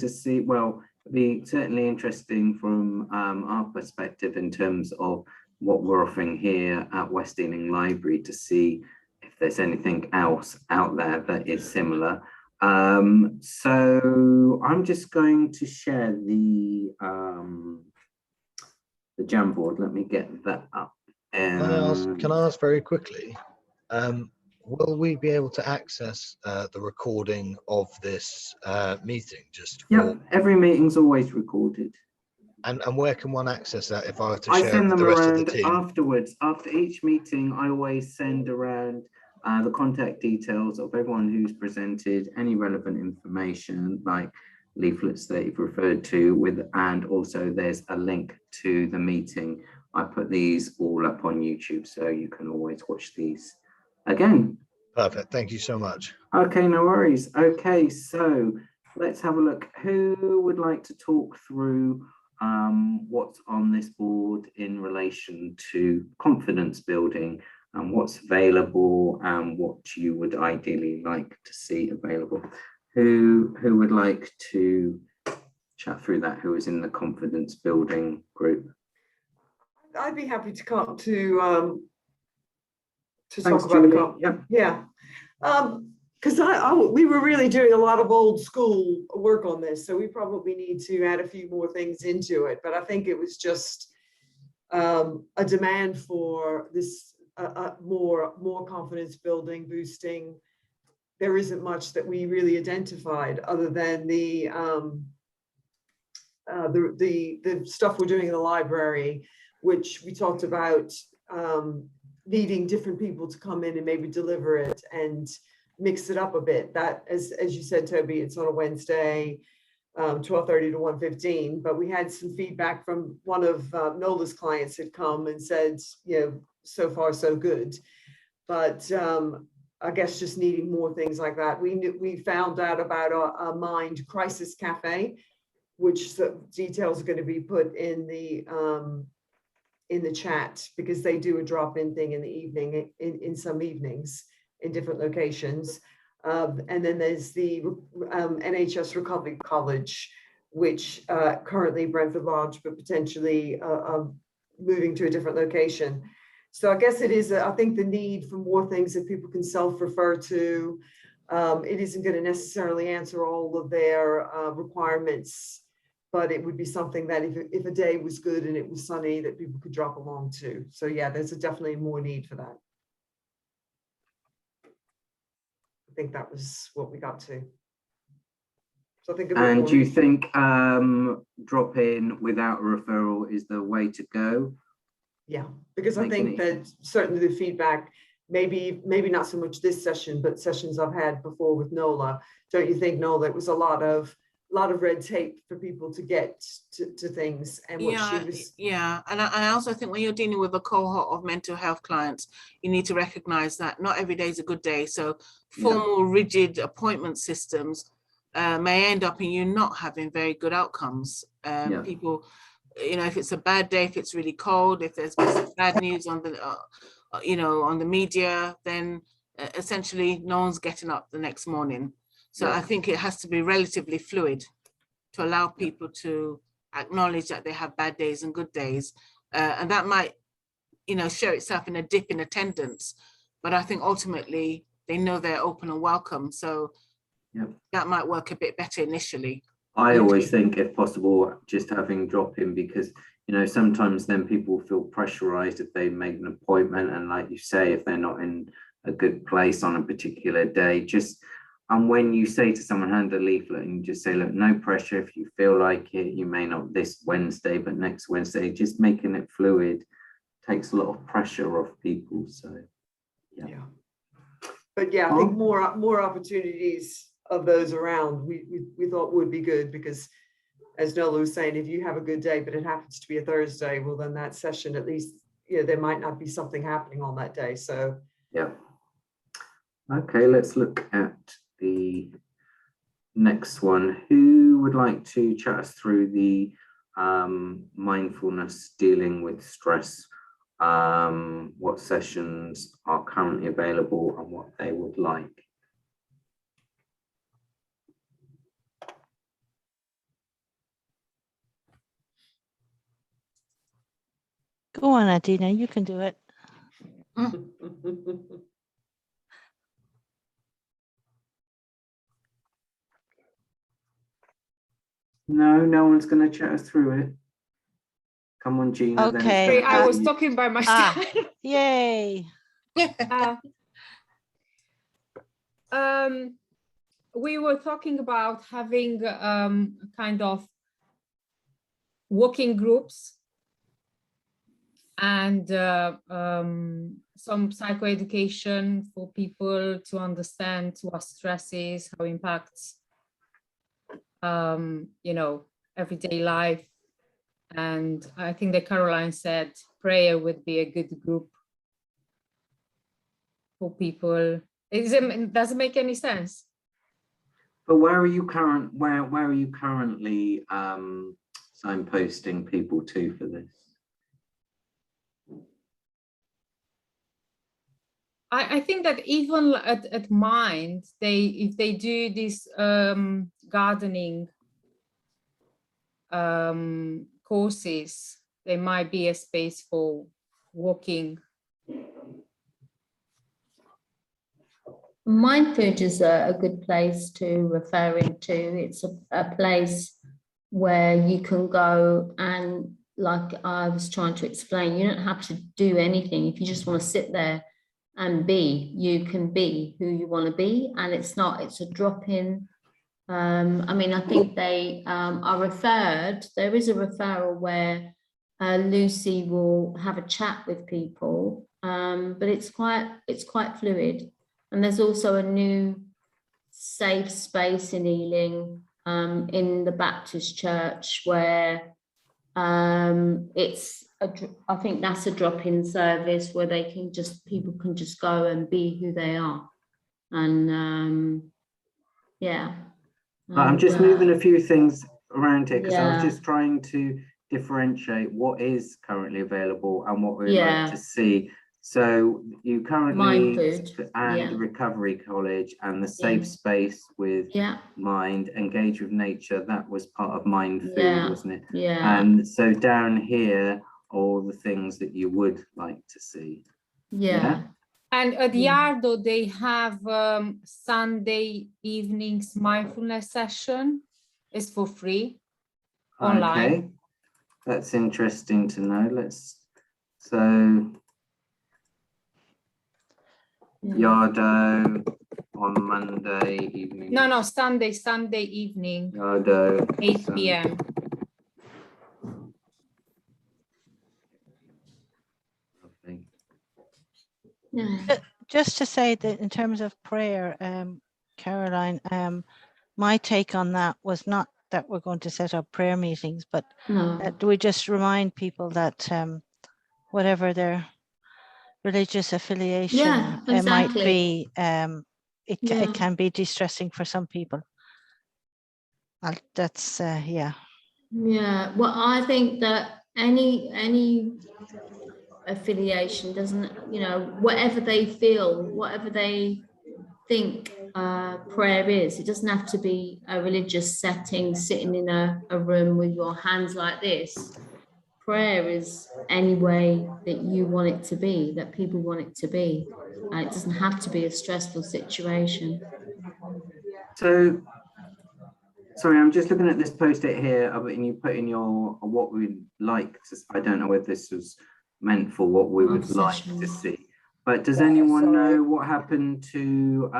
to see, well, it'd be certainly interesting from our perspective in terms of what we're offering here at West Ealing Library to see if there's anything else out there that is similar. So I'm just going to share the Jamboard. Let me get that up. Can I ask very quickly, will we be able to access the recording of this meeting? Yep, every meeting's always recorded. And where can one access that if I were to I share send with them the rest around of the team? afterwards. After each meeting, I always send around the contact details of everyone who's presented, any relevant information like leaflets that you've referred to, and also there's a link to the meeting. I put these all up on YouTube, so you can always watch these again. Perfect. Thank you so much. Okay, no worries. Okay, so let's have a look. Who would like to talk through what's on this board in relation to confidence building and what's available and what you would ideally like to see available? Who would like to chat through that? Who is in the confidence building group? I'd be happy to come to Thanks, talk about Julie. Yeah. Because we were really doing a lot of old school work on this, so we probably need to add a few more things into it. But I think it was just a demand for this more confidence building, boosting. There isn't much that we really identified other than the stuff we're doing in the library, which we talked about needing different people to come in and maybe deliver it and mix it up a bit. That, as you said, Toby, it's on a Wednesday, 12:30 to 1:15. But we had some feedback from one of Nola's clients had come and said, so far so good. But I guess just needing more things like that. We found out about a Mind Crisis Cafe, which the details are going to be put in the chat, because they do a drop-in thing in the evening, in some evenings in different locations. And then there's the NHS Recovery College, which currently Brentford Lodge, but potentially moving to a different location. So I guess it is, I think, the need for more things that people can self-refer to. It isn't going to necessarily answer all of their requirements, but it would be something that if a day was good and it was sunny, that people could drop along to. So yeah, there's definitely more need for that. I think that was what we got to. So I think. And do you think drop in without a referral is the way to go? Yeah, because I think that certainly the feedback, maybe not so much this session, but sessions I've had before with Nola. Don't you think, Nola, it was a lot of red tape for people to get to things, and what she was. Yeah, and I also think when you're dealing with a cohort of mental health clients, you need to recognize that not every day is a good day. So formal, rigid appointment systems may end up in you not having very good outcomes. People, if it's a bad day, if it's really cold, if there's bad news on the on the media, then essentially no one's getting up the next morning. So I think it has to be relatively fluid to allow people to acknowledge that they have bad days and good days. And that might, show itself in a dip in attendance. But I think ultimately they know they're open and welcome. So that might work a bit better initially. I always think, if possible, just having drop in, because, sometimes then people feel pressurized if they make an appointment. And like you say, if they're not in a good place on a particular day, and when you say to someone, hand a leaflet, and you just say, look, no pressure. If you feel like it, you may not this Wednesday, but next Wednesday, just making it fluid takes a lot of pressure off people. So, yeah. But yeah, I think more opportunities of those around, we thought would be good, because as Nola was saying, if you have a good day, but it happens to be a Thursday, well, then that session, at least, there might not be something happening on that day. So, yeah. Okay, let's look at the next one. Who would like to chat us through the mindfulness dealing with stress? What sessions are currently available and what they would like? Go on, Adina, you can do it. No one's going to chat us through it. Come on, Gina. Okay. Sorry, I was talking by myself. Yay. We were talking about having kind of working groups and some psychoeducation for people to understand what stress is, how it impacts, you know, everyday life. And I think that Caroline said prayer would be a good group for people. Does it make any sense? But where are you currently signposting people to for this? I think that even at Mind, if they do this gardening courses, there might be a space for walking. Mind Food is a good place to refer into. It's a place where you can go and, like I was trying to explain, you don't have to do anything. If you just want to sit there and be, you can be who you want to be. And it's a drop-in. I mean, I think they are referred. There is a referral where Lucy will have a chat with people, but it's quite fluid. And there's also a new safe space in Ealing, in the Baptist church, where I think that's a drop-in service where people can just go and be who they are. And yeah. I'm just moving a few things around here because I was Yeah. just trying to differentiate what is currently available and what we'd like to see. So you currently Mind Food, and Recovery College and the safe space with Mind, Engage with Nature, that was part of Mind Food, wasn't it? Yeah. And so down here, all the things that you would like to see. Yeah. And at Yardo, they have Sunday evenings mindfulness session. It's for free online. Okay, that's interesting to know. Yardo on Monday evening. No, Sunday evening. Yardo, 8 p.m. Just to say that in terms of prayer, Caroline, my take on that was not that we're going to set up prayer meetings, but that we just remind people that whatever their religious affiliation it might be, it can be distressing for some people. That's yeah. Well, I think that any affiliation doesn't, whatever they feel, whatever they think prayer is, it doesn't have to be a religious setting, sitting in a room with your hands like this. Prayer is any way that you want it to be, that people want it to be. It doesn't have to be a stressful situation. So, sorry, I'm just looking at this post-it here, and you put in your what we'd like to. I don't know whether this was meant for what we would like to see. But does anyone know what happened to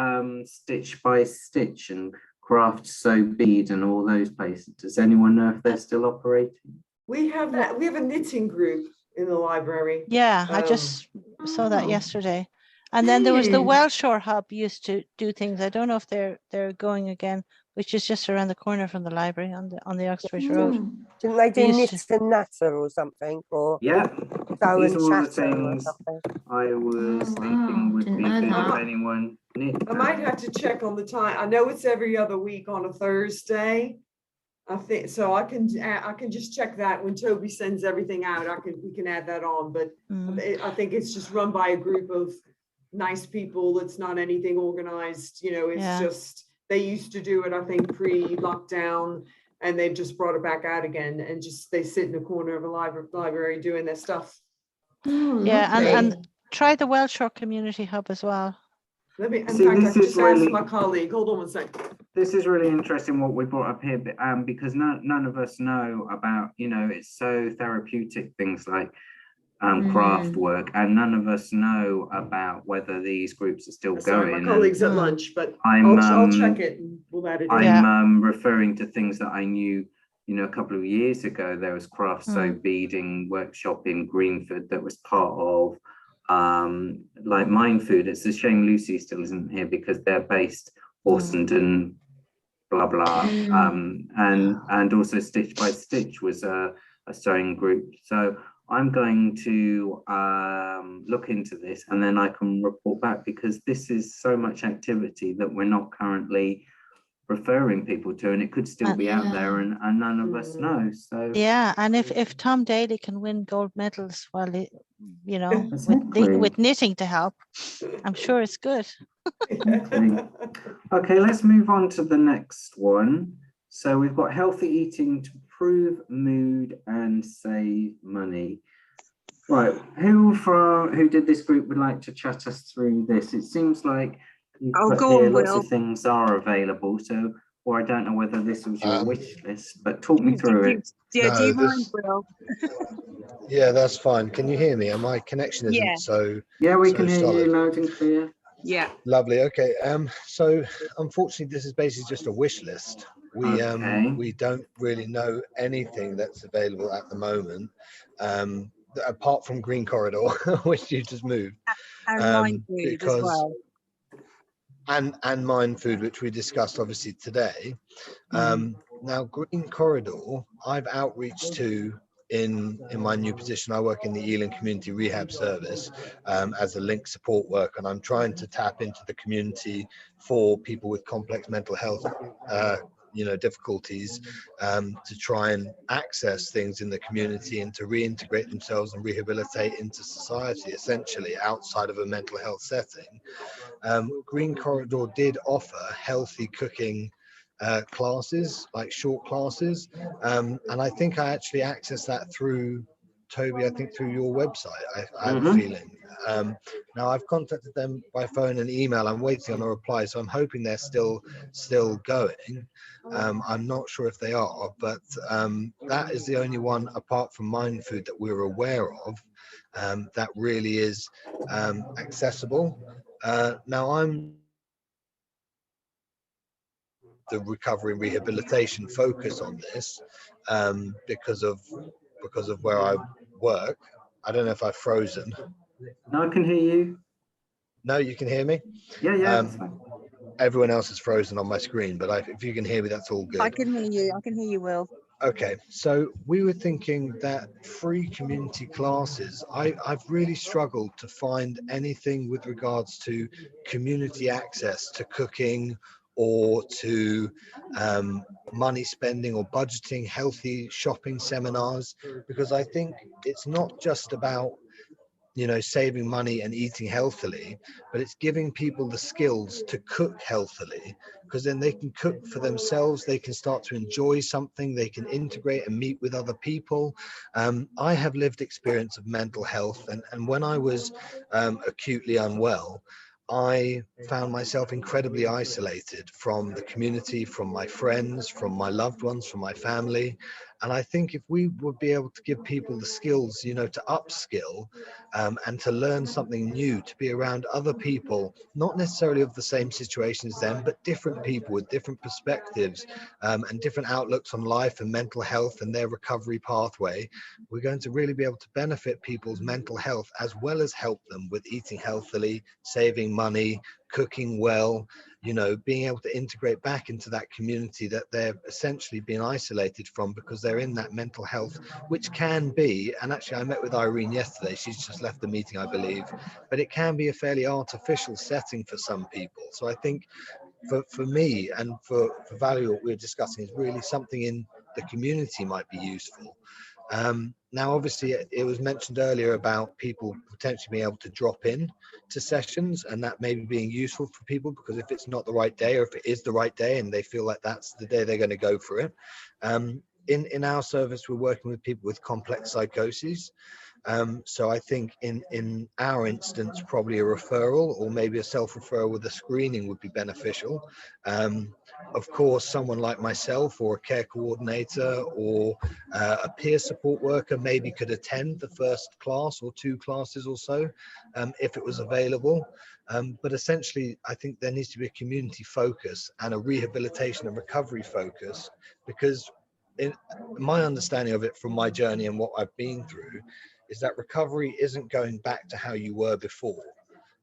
Stitch by Stitch and Craft So Bead and all those places? Does anyone know if they're still operating? We have a knitting group in the library. Yeah, I just saw that yesterday. And then there was the Wellshore Hub used to do things. I don't know if they're going again, which is just around the corner from the library on the Oxbridge Road. Didn't they do knits and natter or something? Or yeah, sew these and are all the chatter or things something? I was thinking would be good if anyone knit. I might have to check on the time. I know it's every other week on a Thursday. I think so. I can just check that when Toby sends everything out. We can add that on. But I think it's just run by a group of nice people. It's not anything organized. It's just they used to do it. I think pre-lockdown, and they've just brought it back out again. And just they sit in the corner of a library doing their stuff. Yeah, and try the Welshore Community Hub as well. Let me, in See, fact, this I is just asked really- my colleague, hold on one second. This is really interesting what we brought up here, because none of us know about, it's so therapeutic, things like craft work, and none of us know about whether these groups are still Sorry, going. my colleague's at lunch, but I'll check it and we'll add it in. I'm referring to things that I knew, a couple of years ago. There was craft soap beading workshop in Greenford that was part of like Mind Food. It's a shame Lucy still isn't here because they're based Horsenden, blah blah, and also Stitch by Stitch was a sewing group. So I'm going to look into this and then I can report back, because this is so much activity that we're not currently referring people to, and it could still be out there and none of us know. So yeah, and if Tom Daly can win gold medals while he, Exactly. with knitting to help, I'm sure it's good. Okay, let's move on to the next one. So we've got healthy eating to improve mood and save money. Right, who did this group would like to chat us through this? It seems like you've put here lots of things are available, so, or I don't know whether this was your wish list, but talk me through it. Yeah, do you mind, Will? Yeah, that's fine. Can you hear me? And my connection isn't so Yeah, we so can hear solid. you loud and clear. Yeah. Lovely. Okay. So unfortunately, this is basically just a wish list. We don't really know anything that's available at the moment, apart from Green Corridor, which you just moved, and Mind Food as well. And Mind Food, which we discussed obviously today. Now, Green Corridor, I've outreached to in my new position. I work in the Ealing Community Rehab Service as a link support worker, and I'm trying to tap into the community for people with complex mental health difficulties, to try and access things in the community and to reintegrate themselves and rehabilitate into society, essentially outside of a mental health setting. Green Corridor did offer healthy cooking classes, like short classes, and I think I actually accessed that through Toby, I think through your website, I have a feeling. Now I've contacted them by phone and email. I'm waiting on a reply, so I'm hoping they're still going. I'm not sure if they are, but that is the only one apart from Mind Food that we're aware of that really is accessible. Now I'm the recovery and rehabilitation focus on this because of where I work. I don't know if I've frozen. No, I can hear you. No, you can hear me? Yeah, that's fine. Everyone else is frozen on my screen, but if you can hear me, that's all good. I can hear you, Will. Okay, so we were thinking that free community classes, I've really struggled to find anything with regards to community access to cooking or to money spending or budgeting, healthy shopping seminars, because I think it's not just about saving money and eating healthily, but it's giving people the skills to cook healthily, because then they can cook for themselves, they can start to enjoy something, they can integrate and meet with other people. I have lived experience of mental health, and when I was acutely unwell, I found myself incredibly isolated from the community, from my friends, from my loved ones, from my family. And I think if we would be able to give people the skills, to upskill and to learn something new, to be around other people, not necessarily of the same situation as them, but different people with different perspectives and different outlooks on life and mental health and their recovery pathway, we're going to really be able to benefit people's mental health as well as help them with eating healthily, saving money, cooking well, being able to integrate back into that community that they're essentially being isolated from because they're in that mental health, which can be, and actually I met with Irene yesterday, she's just left the meeting, I believe, but it can be a fairly artificial setting for some people. So I think for me and for Valerie, what we're discussing is really something in the community might be useful. Now, obviously, it was mentioned earlier about people potentially being able to drop in to sessions, and that maybe being useful for people, because if it's not the right day, or if it is the right day and they feel like that's the day they're going to go for it. In our service, we're working with people with complex psychoses. So I think in our instance, probably a referral or maybe a self-referral with a screening would be beneficial. Of course, someone like myself or a care coordinator or a peer support worker maybe could attend the first class or 2 classes or so, if it was available. But essentially, I think there needs to be a community focus and a rehabilitation and recovery focus, because in my understanding of it from my journey and what I've been through is that recovery isn't going back to how you were before,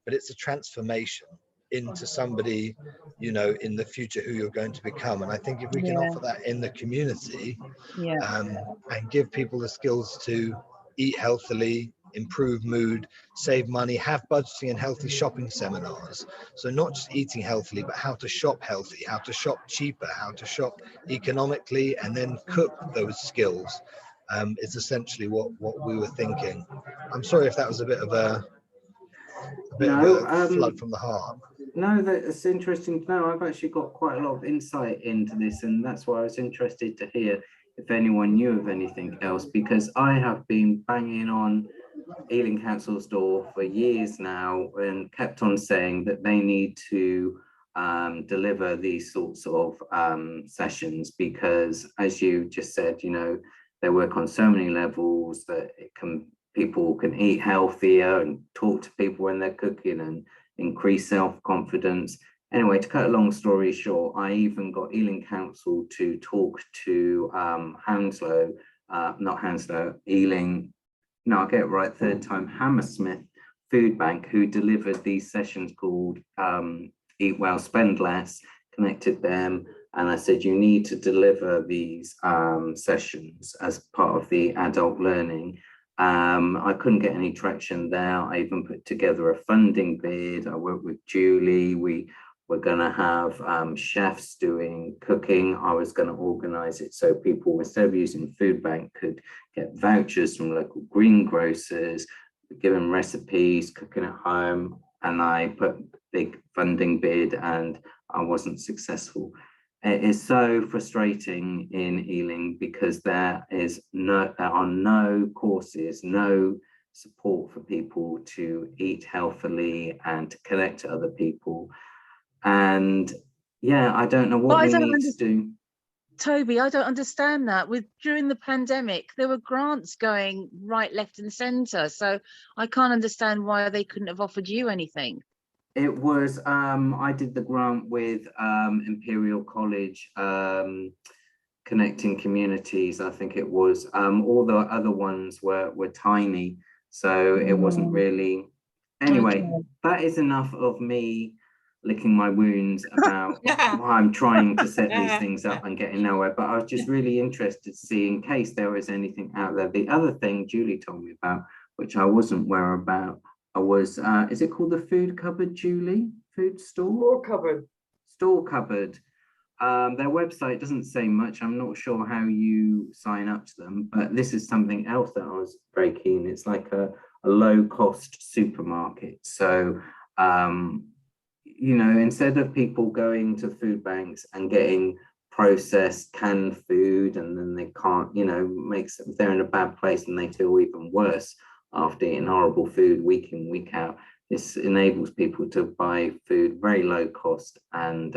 but it's a transformation into somebody, you know, in the future who you're going to become. And I think if we can offer that in the community, and give people the skills to eat healthily, improve mood, save money, have budgeting and healthy shopping seminars. So not just eating healthily, but how to shop healthy, how to shop cheaper, how to shop economically, and then cook those skills. Is essentially what we were thinking. I'm sorry if that was a bit of a flood from the heart. No, that's interesting to know. I've actually got quite a lot of insight into this, and that's why I was interested to hear if anyone knew of anything else, because I have been banging on Ealing Council's door for years now and kept on saying that they need to deliver these sorts of sessions, because as you just said, you know, they work on so many levels that people can eat healthier and talk to people when they're cooking and increase self-confidence. Anyway, to cut a long story short, I even got Ealing Council to talk to Ealing, no, I'll get it right third time, Hammersmith Food Bank, who delivered these sessions called Eat Well, Spend Less, connected them. And I said, you need to deliver these sessions as part of the adult learning. I couldn't get any traction there. I even put together a funding bid. I worked with Julie. We were going to have chefs doing cooking. I was going to organize it so people, instead of using food bank, could get vouchers from local greengrocers, given recipes, cooking at home. And I put big funding bid and I wasn't successful. It is so frustrating in Ealing because there are no courses, no support for people to eat healthily and to connect to other people. And yeah, I don't know what we need to do. Toby, I don't understand that. During the pandemic, there were grants going right, left and centre. So I can't understand why they couldn't have offered you anything. It was, I did the grant with Imperial College, Connecting Communities, I think it was. All the other ones were tiny, so it wasn't really. Anyway, that is enough of me licking my wounds about why I'm trying to set these things up and getting nowhere. But I was just really interested to see in case there was anything out there. The other thing Julie told me about, which I wasn't aware about, was, is it called the food cupboard, Julie? Food store? Store cupboard. Store cupboard. Their website doesn't say much. I'm not sure how you sign up to them, but this is something else that I was very keen. It's like a low-cost supermarket. So, you know, instead of people going to food banks and getting processed canned food, and then they can't, you know, they're in a bad place and they feel even worse after eating horrible food week in, week out. This enables people to buy food very low cost and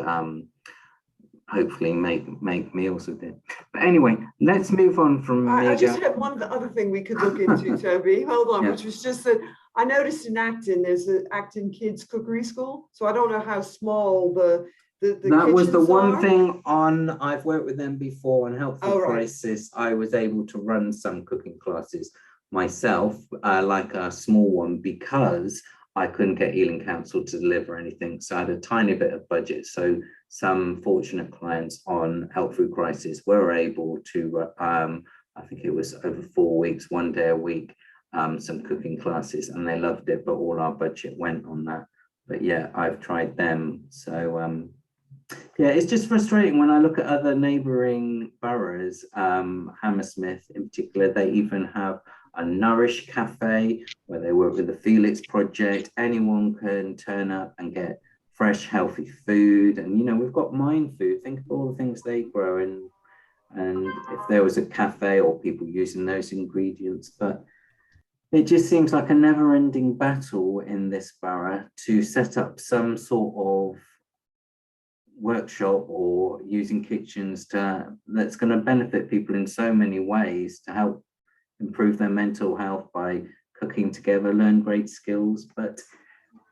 hopefully make meals with it. But anyway, let's move on from I just had one other thing we could look into, Toby. Hold on, which was just that I noticed in Acton, there's an Acton Kids Cookery School. So I don't know how small the that was the one are. thing I've worked with them before on Helpful Crisis. I was able to run some cooking classes myself, like a small one, because I couldn't get Ealing Council to deliver anything. So I had a tiny bit of budget. So some fortunate clients on Health Food Crisis were able to, I think it was over 4 weeks, 1 day a week, some cooking classes, and they loved it, but all our budget went on that. But yeah, I've tried them. So yeah, it's just frustrating when I look at other neighbouring boroughs, Hammersmith in particular. They even have a Nourish Cafe where they work with the Felix Project. Anyone can turn up and get fresh, healthy food. And, you know, we've got Mind Food. Think of all the things they grow. And if there was a cafe or people using those ingredients. But It just seems like a never-ending battle in this borough to set up some sort of workshop or using kitchens that's going to benefit people in so many ways to help improve their mental health by cooking together, learn great skills. But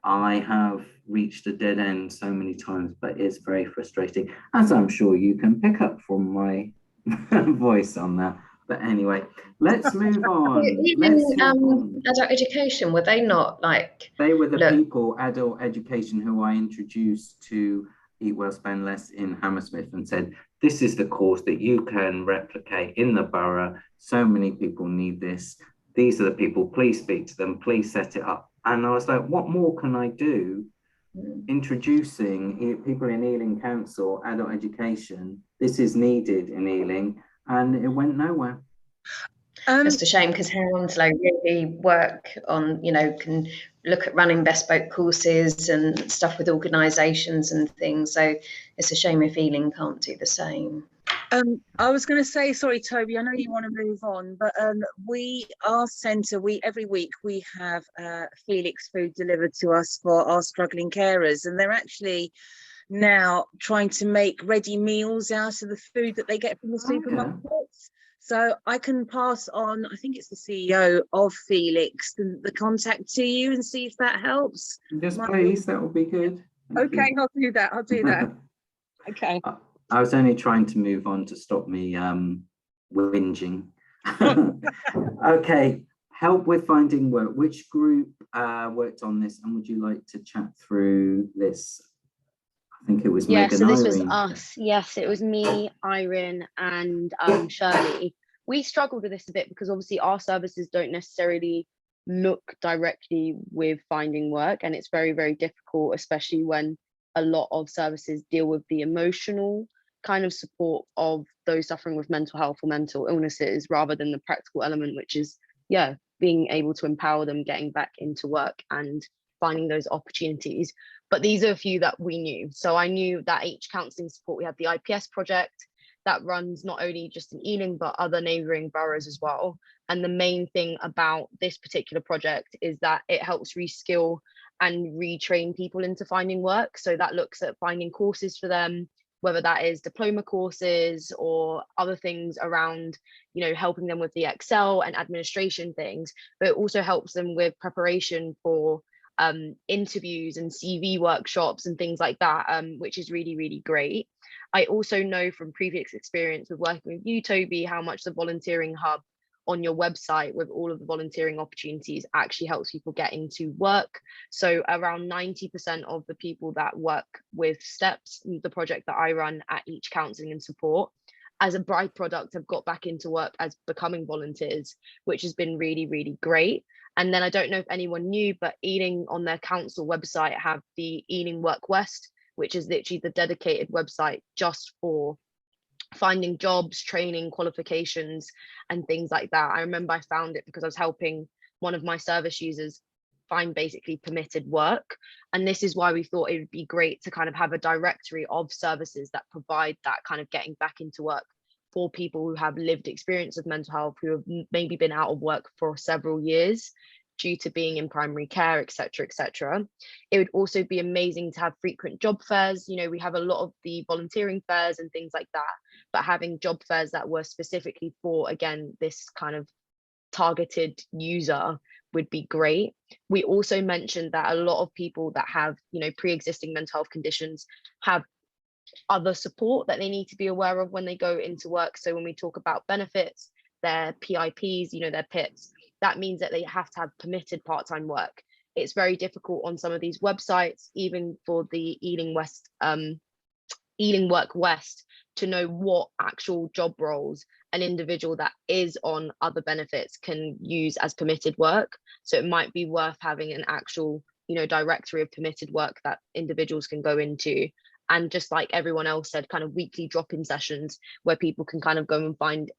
I have reached a dead end so many times, but it's very frustrating, as I'm sure you can pick up from my voice on that. But anyway, let's move on. Adult education, were they not like? They were the people, adult education, who I introduced to Eat Well, Spend Less in Hammersmith and said, this is the course that you can replicate in the borough. So many people need this. These are the people, please speak to them, please set it up. And I was like, what more can I do? Introducing people in Ealing Council, adult education. This is needed in Ealing, and it went nowhere. Just a shame, because Hounslow really work on, can look at running bespoke courses and stuff with organisations and things. So it's a shame if Ealing can't do the same. I was going to say, sorry, Toby, I know you want to move on, but our centre, every week we have Felix food delivered to us for our struggling carers, and they're actually now trying to make ready meals out of the food that they get from the supermarkets. So I can pass on, I think it's the CEO of Felix, the contact to you and see if that helps. Yes, please, that would be good. Okay, I'll do that. Okay. I was only trying to move on to stop me whinging. Okay, help with finding work. Which group worked on this, and would you like to chat through this? I think it was Meg and so this Irene. was us. Yes, it was me, Irene, and Shirley. We struggled with this a bit because obviously our services don't necessarily look directly with finding work, and it's very, very difficult, especially when a lot of services deal with the emotional kind of support of those suffering with mental health or mental illnesses, rather than the practical element, which is being able to empower them getting back into work and finding those opportunities. But these are a few that we knew. So I knew that each counselling support, we have the IPS project that runs not only just in Ealing, but other neighbouring boroughs as well. And the main thing about this particular project is that it helps reskill and retrain people into finding work. So that looks at finding courses for them, whether that is diploma courses or other things around, helping them with the Excel and administration things, but it also helps them with preparation for interviews and CV workshops and things like that, which is really, really great. I also know from previous experience with working with you, Toby, how much the volunteering hub on your website with all of the volunteering opportunities actually helps people get into work. So around 90% of the people that work with STEPS, the project that I run at each counselling and support, as a byproduct have got back into work as becoming volunteers, which has been really, really great. And then I don't know if anyone knew, but Ealing on their council website have the Ealing Work West, which is literally the dedicated website just for finding jobs, training, qualifications, and things like that. I remember I found it because I was helping one of my service users find basically permitted work. And this is why we thought it would be great to kind of have a directory of services that provide that kind of getting back into work for people who have lived experience of mental health, who have maybe been out of work for several years due to being in primary care, etc., etc. It would also be amazing to have frequent job fairs. We have a lot of the volunteering fairs and things like that, but having job fairs that were specifically for, again, this kind of targeted user would be great. We also mentioned that a lot of people that have, pre-existing mental health conditions have other support that they need to be aware of when they go into work. So when we talk about benefits, their PIPs, their PIPs, that means that they have to have permitted part-time work. It's very difficult on some of these websites, even for the Ealing Work West, to know what actual job roles an individual that is on other benefits can use as permitted work. So it might be worth having an actual, directory of permitted work that individuals can go into. And just like everyone else said, kind of weekly drop-in sessions where people can kind of go and find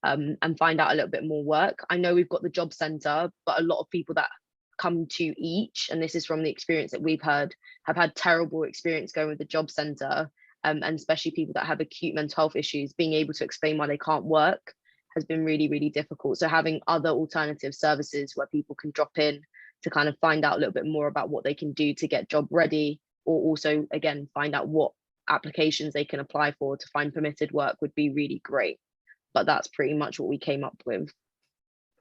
out a little bit more work. I know we've got the job centre, but a lot of people that come to each, and this is from the experience that we've heard, have had terrible experience going with the job centre, and especially people that have acute mental health issues, being able to explain why they can't work has been really, really difficult. So having other alternative services where people can drop in to kind of find out a little bit more about what they can do to get job ready, or also, again, find out what applications they can apply for to find permitted work would be really great. But that's pretty much what we came up with.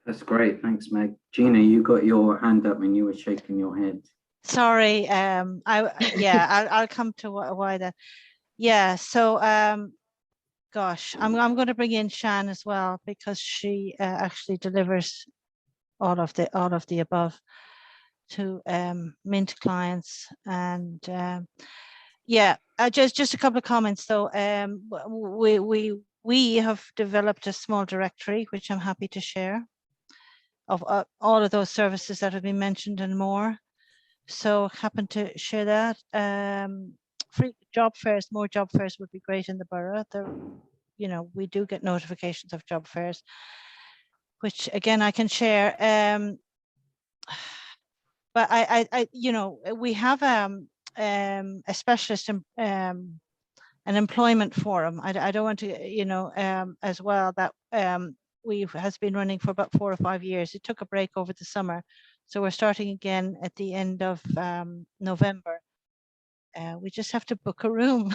That's great. Thanks, Meg. Gina, you got your hand up and you were shaking your head. Sorry, I'll come to why that. Yeah, so gosh, I'm going to bring in Shan as well, because she actually delivers all of the above to Mint clients. And yeah, just a couple of comments. So we have developed a small directory, which I'm happy to share, of all of those services that have been mentioned and more. So happen to share that. Free job fairs, more job fairs would be great in the borough. You know, we do get notifications of job fairs, which again I can share. But I you know, we have a specialist an employment forum. I don't want to, you know, as well, that has been running for about 4 or 5 years. It took a break over the summer, so we're starting again at the end of November. We just have to book a room,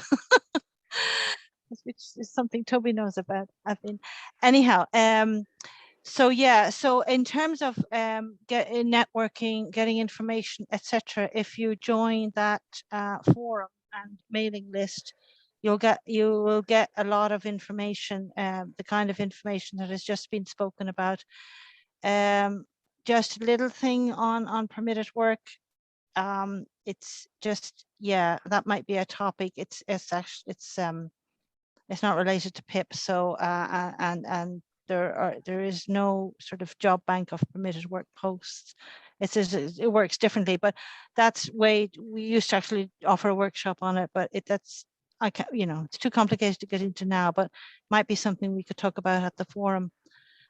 which is something Toby knows about. Anyhow. So yeah, so in terms of networking, getting information, etc., if you join that forum and mailing list, you will get a lot of information, the kind of information that has just been spoken about. Just a little thing on permitted work. It's just, yeah, that might be a topic. It's not related to PIP, so and there is no sort of job bank of permitted work posts. It works differently, but that's way we used to actually offer a workshop on it, but I can't, you know, it's too complicated to get into now, but might be something we could talk about at the forum.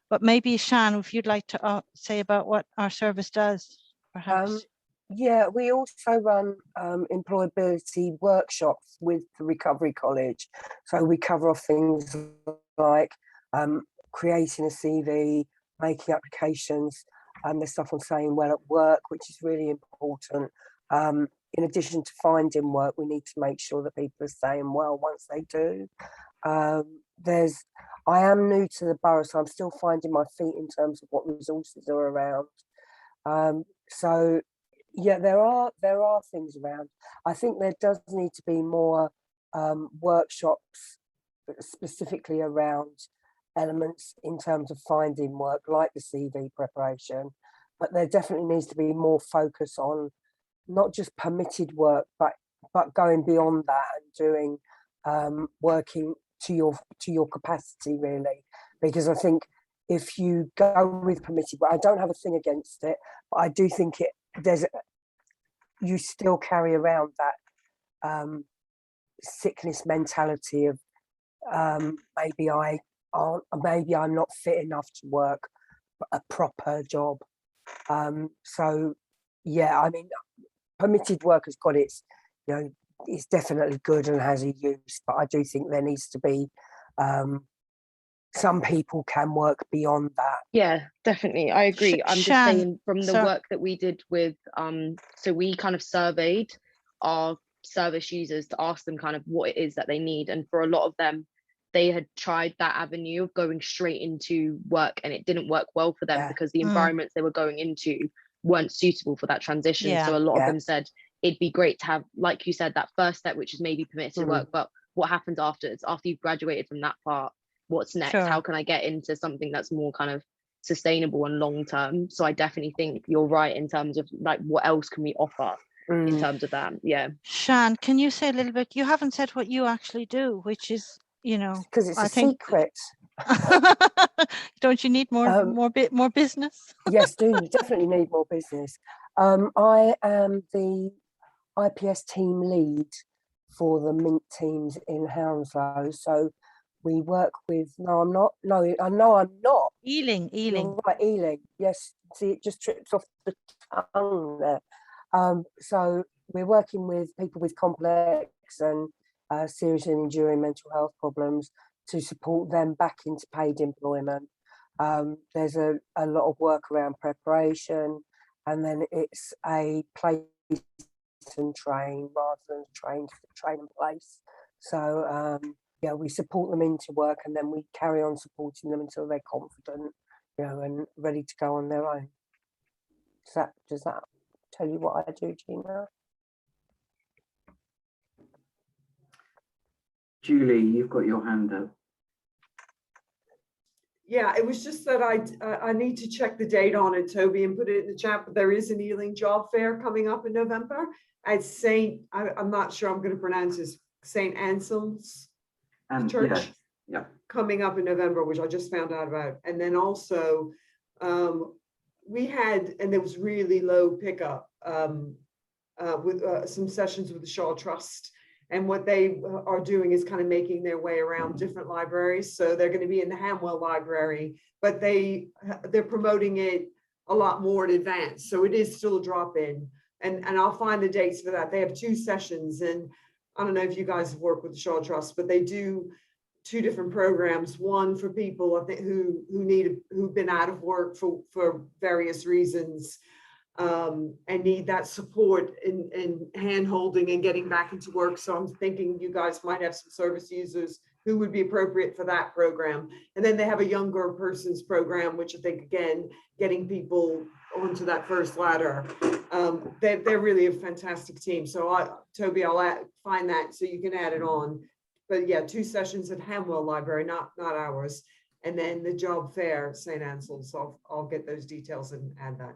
But maybe Shan, if you'd like to say about what our service does, perhaps. Yeah, we also run employability workshops with the Recovery College. So we cover off things like creating a CV, making applications, and the stuff on saying well at work, which is really important. In addition to finding work, we need to make sure that people are staying well once they do. I am new to the borough, so I'm still finding my feet in terms of what resources are around. So yeah, there are things around. I think there does need to be more workshops specifically around elements in terms of finding work, like the CV preparation, but there definitely needs to be more focus on not just permitted work, but going beyond that and doing working to your capacity, really. Because I think if you go with permitted work, I don't have a thing against it, but I do think you still carry around that sickness mentality of maybe I'm not fit enough to work a proper job. So yeah, I mean, permitted work has got its, you know, it's definitely good and has a use, but I do think there needs to be some people can work beyond that. Yeah, definitely. I agree. I'm just saying from the work that we did with, so we kind of surveyed our service users to ask them kind of what it is that they need. And for a lot of them, they had tried that avenue of going straight into work, and it didn't work well for them because the environments they were going into weren't suitable for that transition. So a lot of them said it'd be great to have, like you said, that first step, which is maybe permitted work, but what happens afterwards, after you've graduated from that part? What's next? How can I get into something that's more kind of sustainable and long term? So I definitely think you're right in terms of like what else can we offer in terms of that. Yeah. Shan, can you say a little bit? You haven't said what you actually do, which is, you know, because it's a secret. Don't you need more business? Yes, you definitely need more business. I am the IPS team lead for the Mint teams in Hounslow. So we work with, I'm not. Ealing. You're right, Ealing. Yes, see, it just trips off the tongue there. So we're working with people with complex and serious and enduring mental health problems to support them back into paid employment. There's a lot of work around preparation, and then it's a place and train rather than train and place. So yeah, we support them into work, and then we carry on supporting them until they're confident, you know, and ready to go on their own. Does that tell you what I do, Gina? Julie, you've got your hand up. Yeah, it was just that I need to check the date on it, Toby, and put it in the chat. But there is an Ealing job fair coming up in November at I'm not sure I'm going to pronounce this, St. Anselm's Church. Yeah. Coming up in November, which I just found out about. And then also we had, and there was really low pickup with some sessions with the Shaw Trust. And what they are doing is kind of making their way around different libraries. So they're going to be in the Hamwell Library, but they're promoting it a lot more in advance. So it is still a drop-in. And I'll find the dates for that. They have 2 sessions. And I don't know if you guys work with the Shaw Trust, but they do 2 different programs. One for people, I think, who've been out of work for various reasons. And need that support in hand holding and getting back into work. So I'm thinking you guys might have some service users who would be appropriate for that program. And then they have a younger person's program, which I think, again, getting people onto that first ladder. They're really a fantastic team. So Toby, I'll find that so you can add it on. But yeah, 2 sessions at Hamwell Library, not ours. And then the job fair, St. Anselm's. So I'll get those details and add that.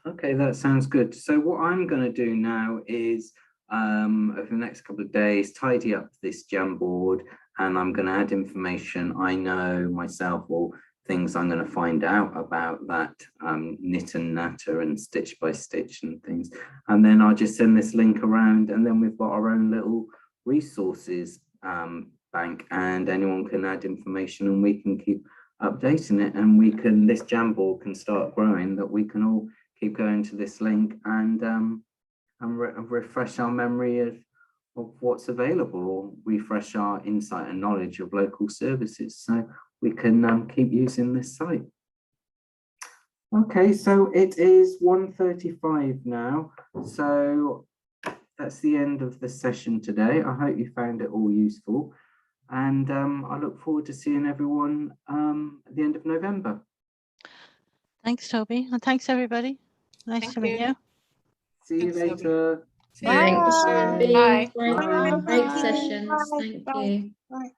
Okay, that sounds good. So what I'm going to do now is over the next couple of days, tidy up this Jamboard, and I'm going to add information I know myself or things I'm going to find out about that knit and natter and stitch by stitch and things. And then I'll just send this link around, and then we've got our own little resources bank, and anyone can add information and we can keep updating it, and this Jamboard can start growing, that we can all keep going to this link and refresh our memory of what's available, or refresh our insight and knowledge of local services, so we can keep using this site. Okay, so it is 1:35 now, so that's the end of the session today. I hope you found it all useful, and I look forward to seeing everyone at the end of November. Thanks, Toby, and thanks everybody. Nice to meet you. See you later. Thanks, Bye. Toby. Bye. Great Bye. sessions. Thank you. Bye.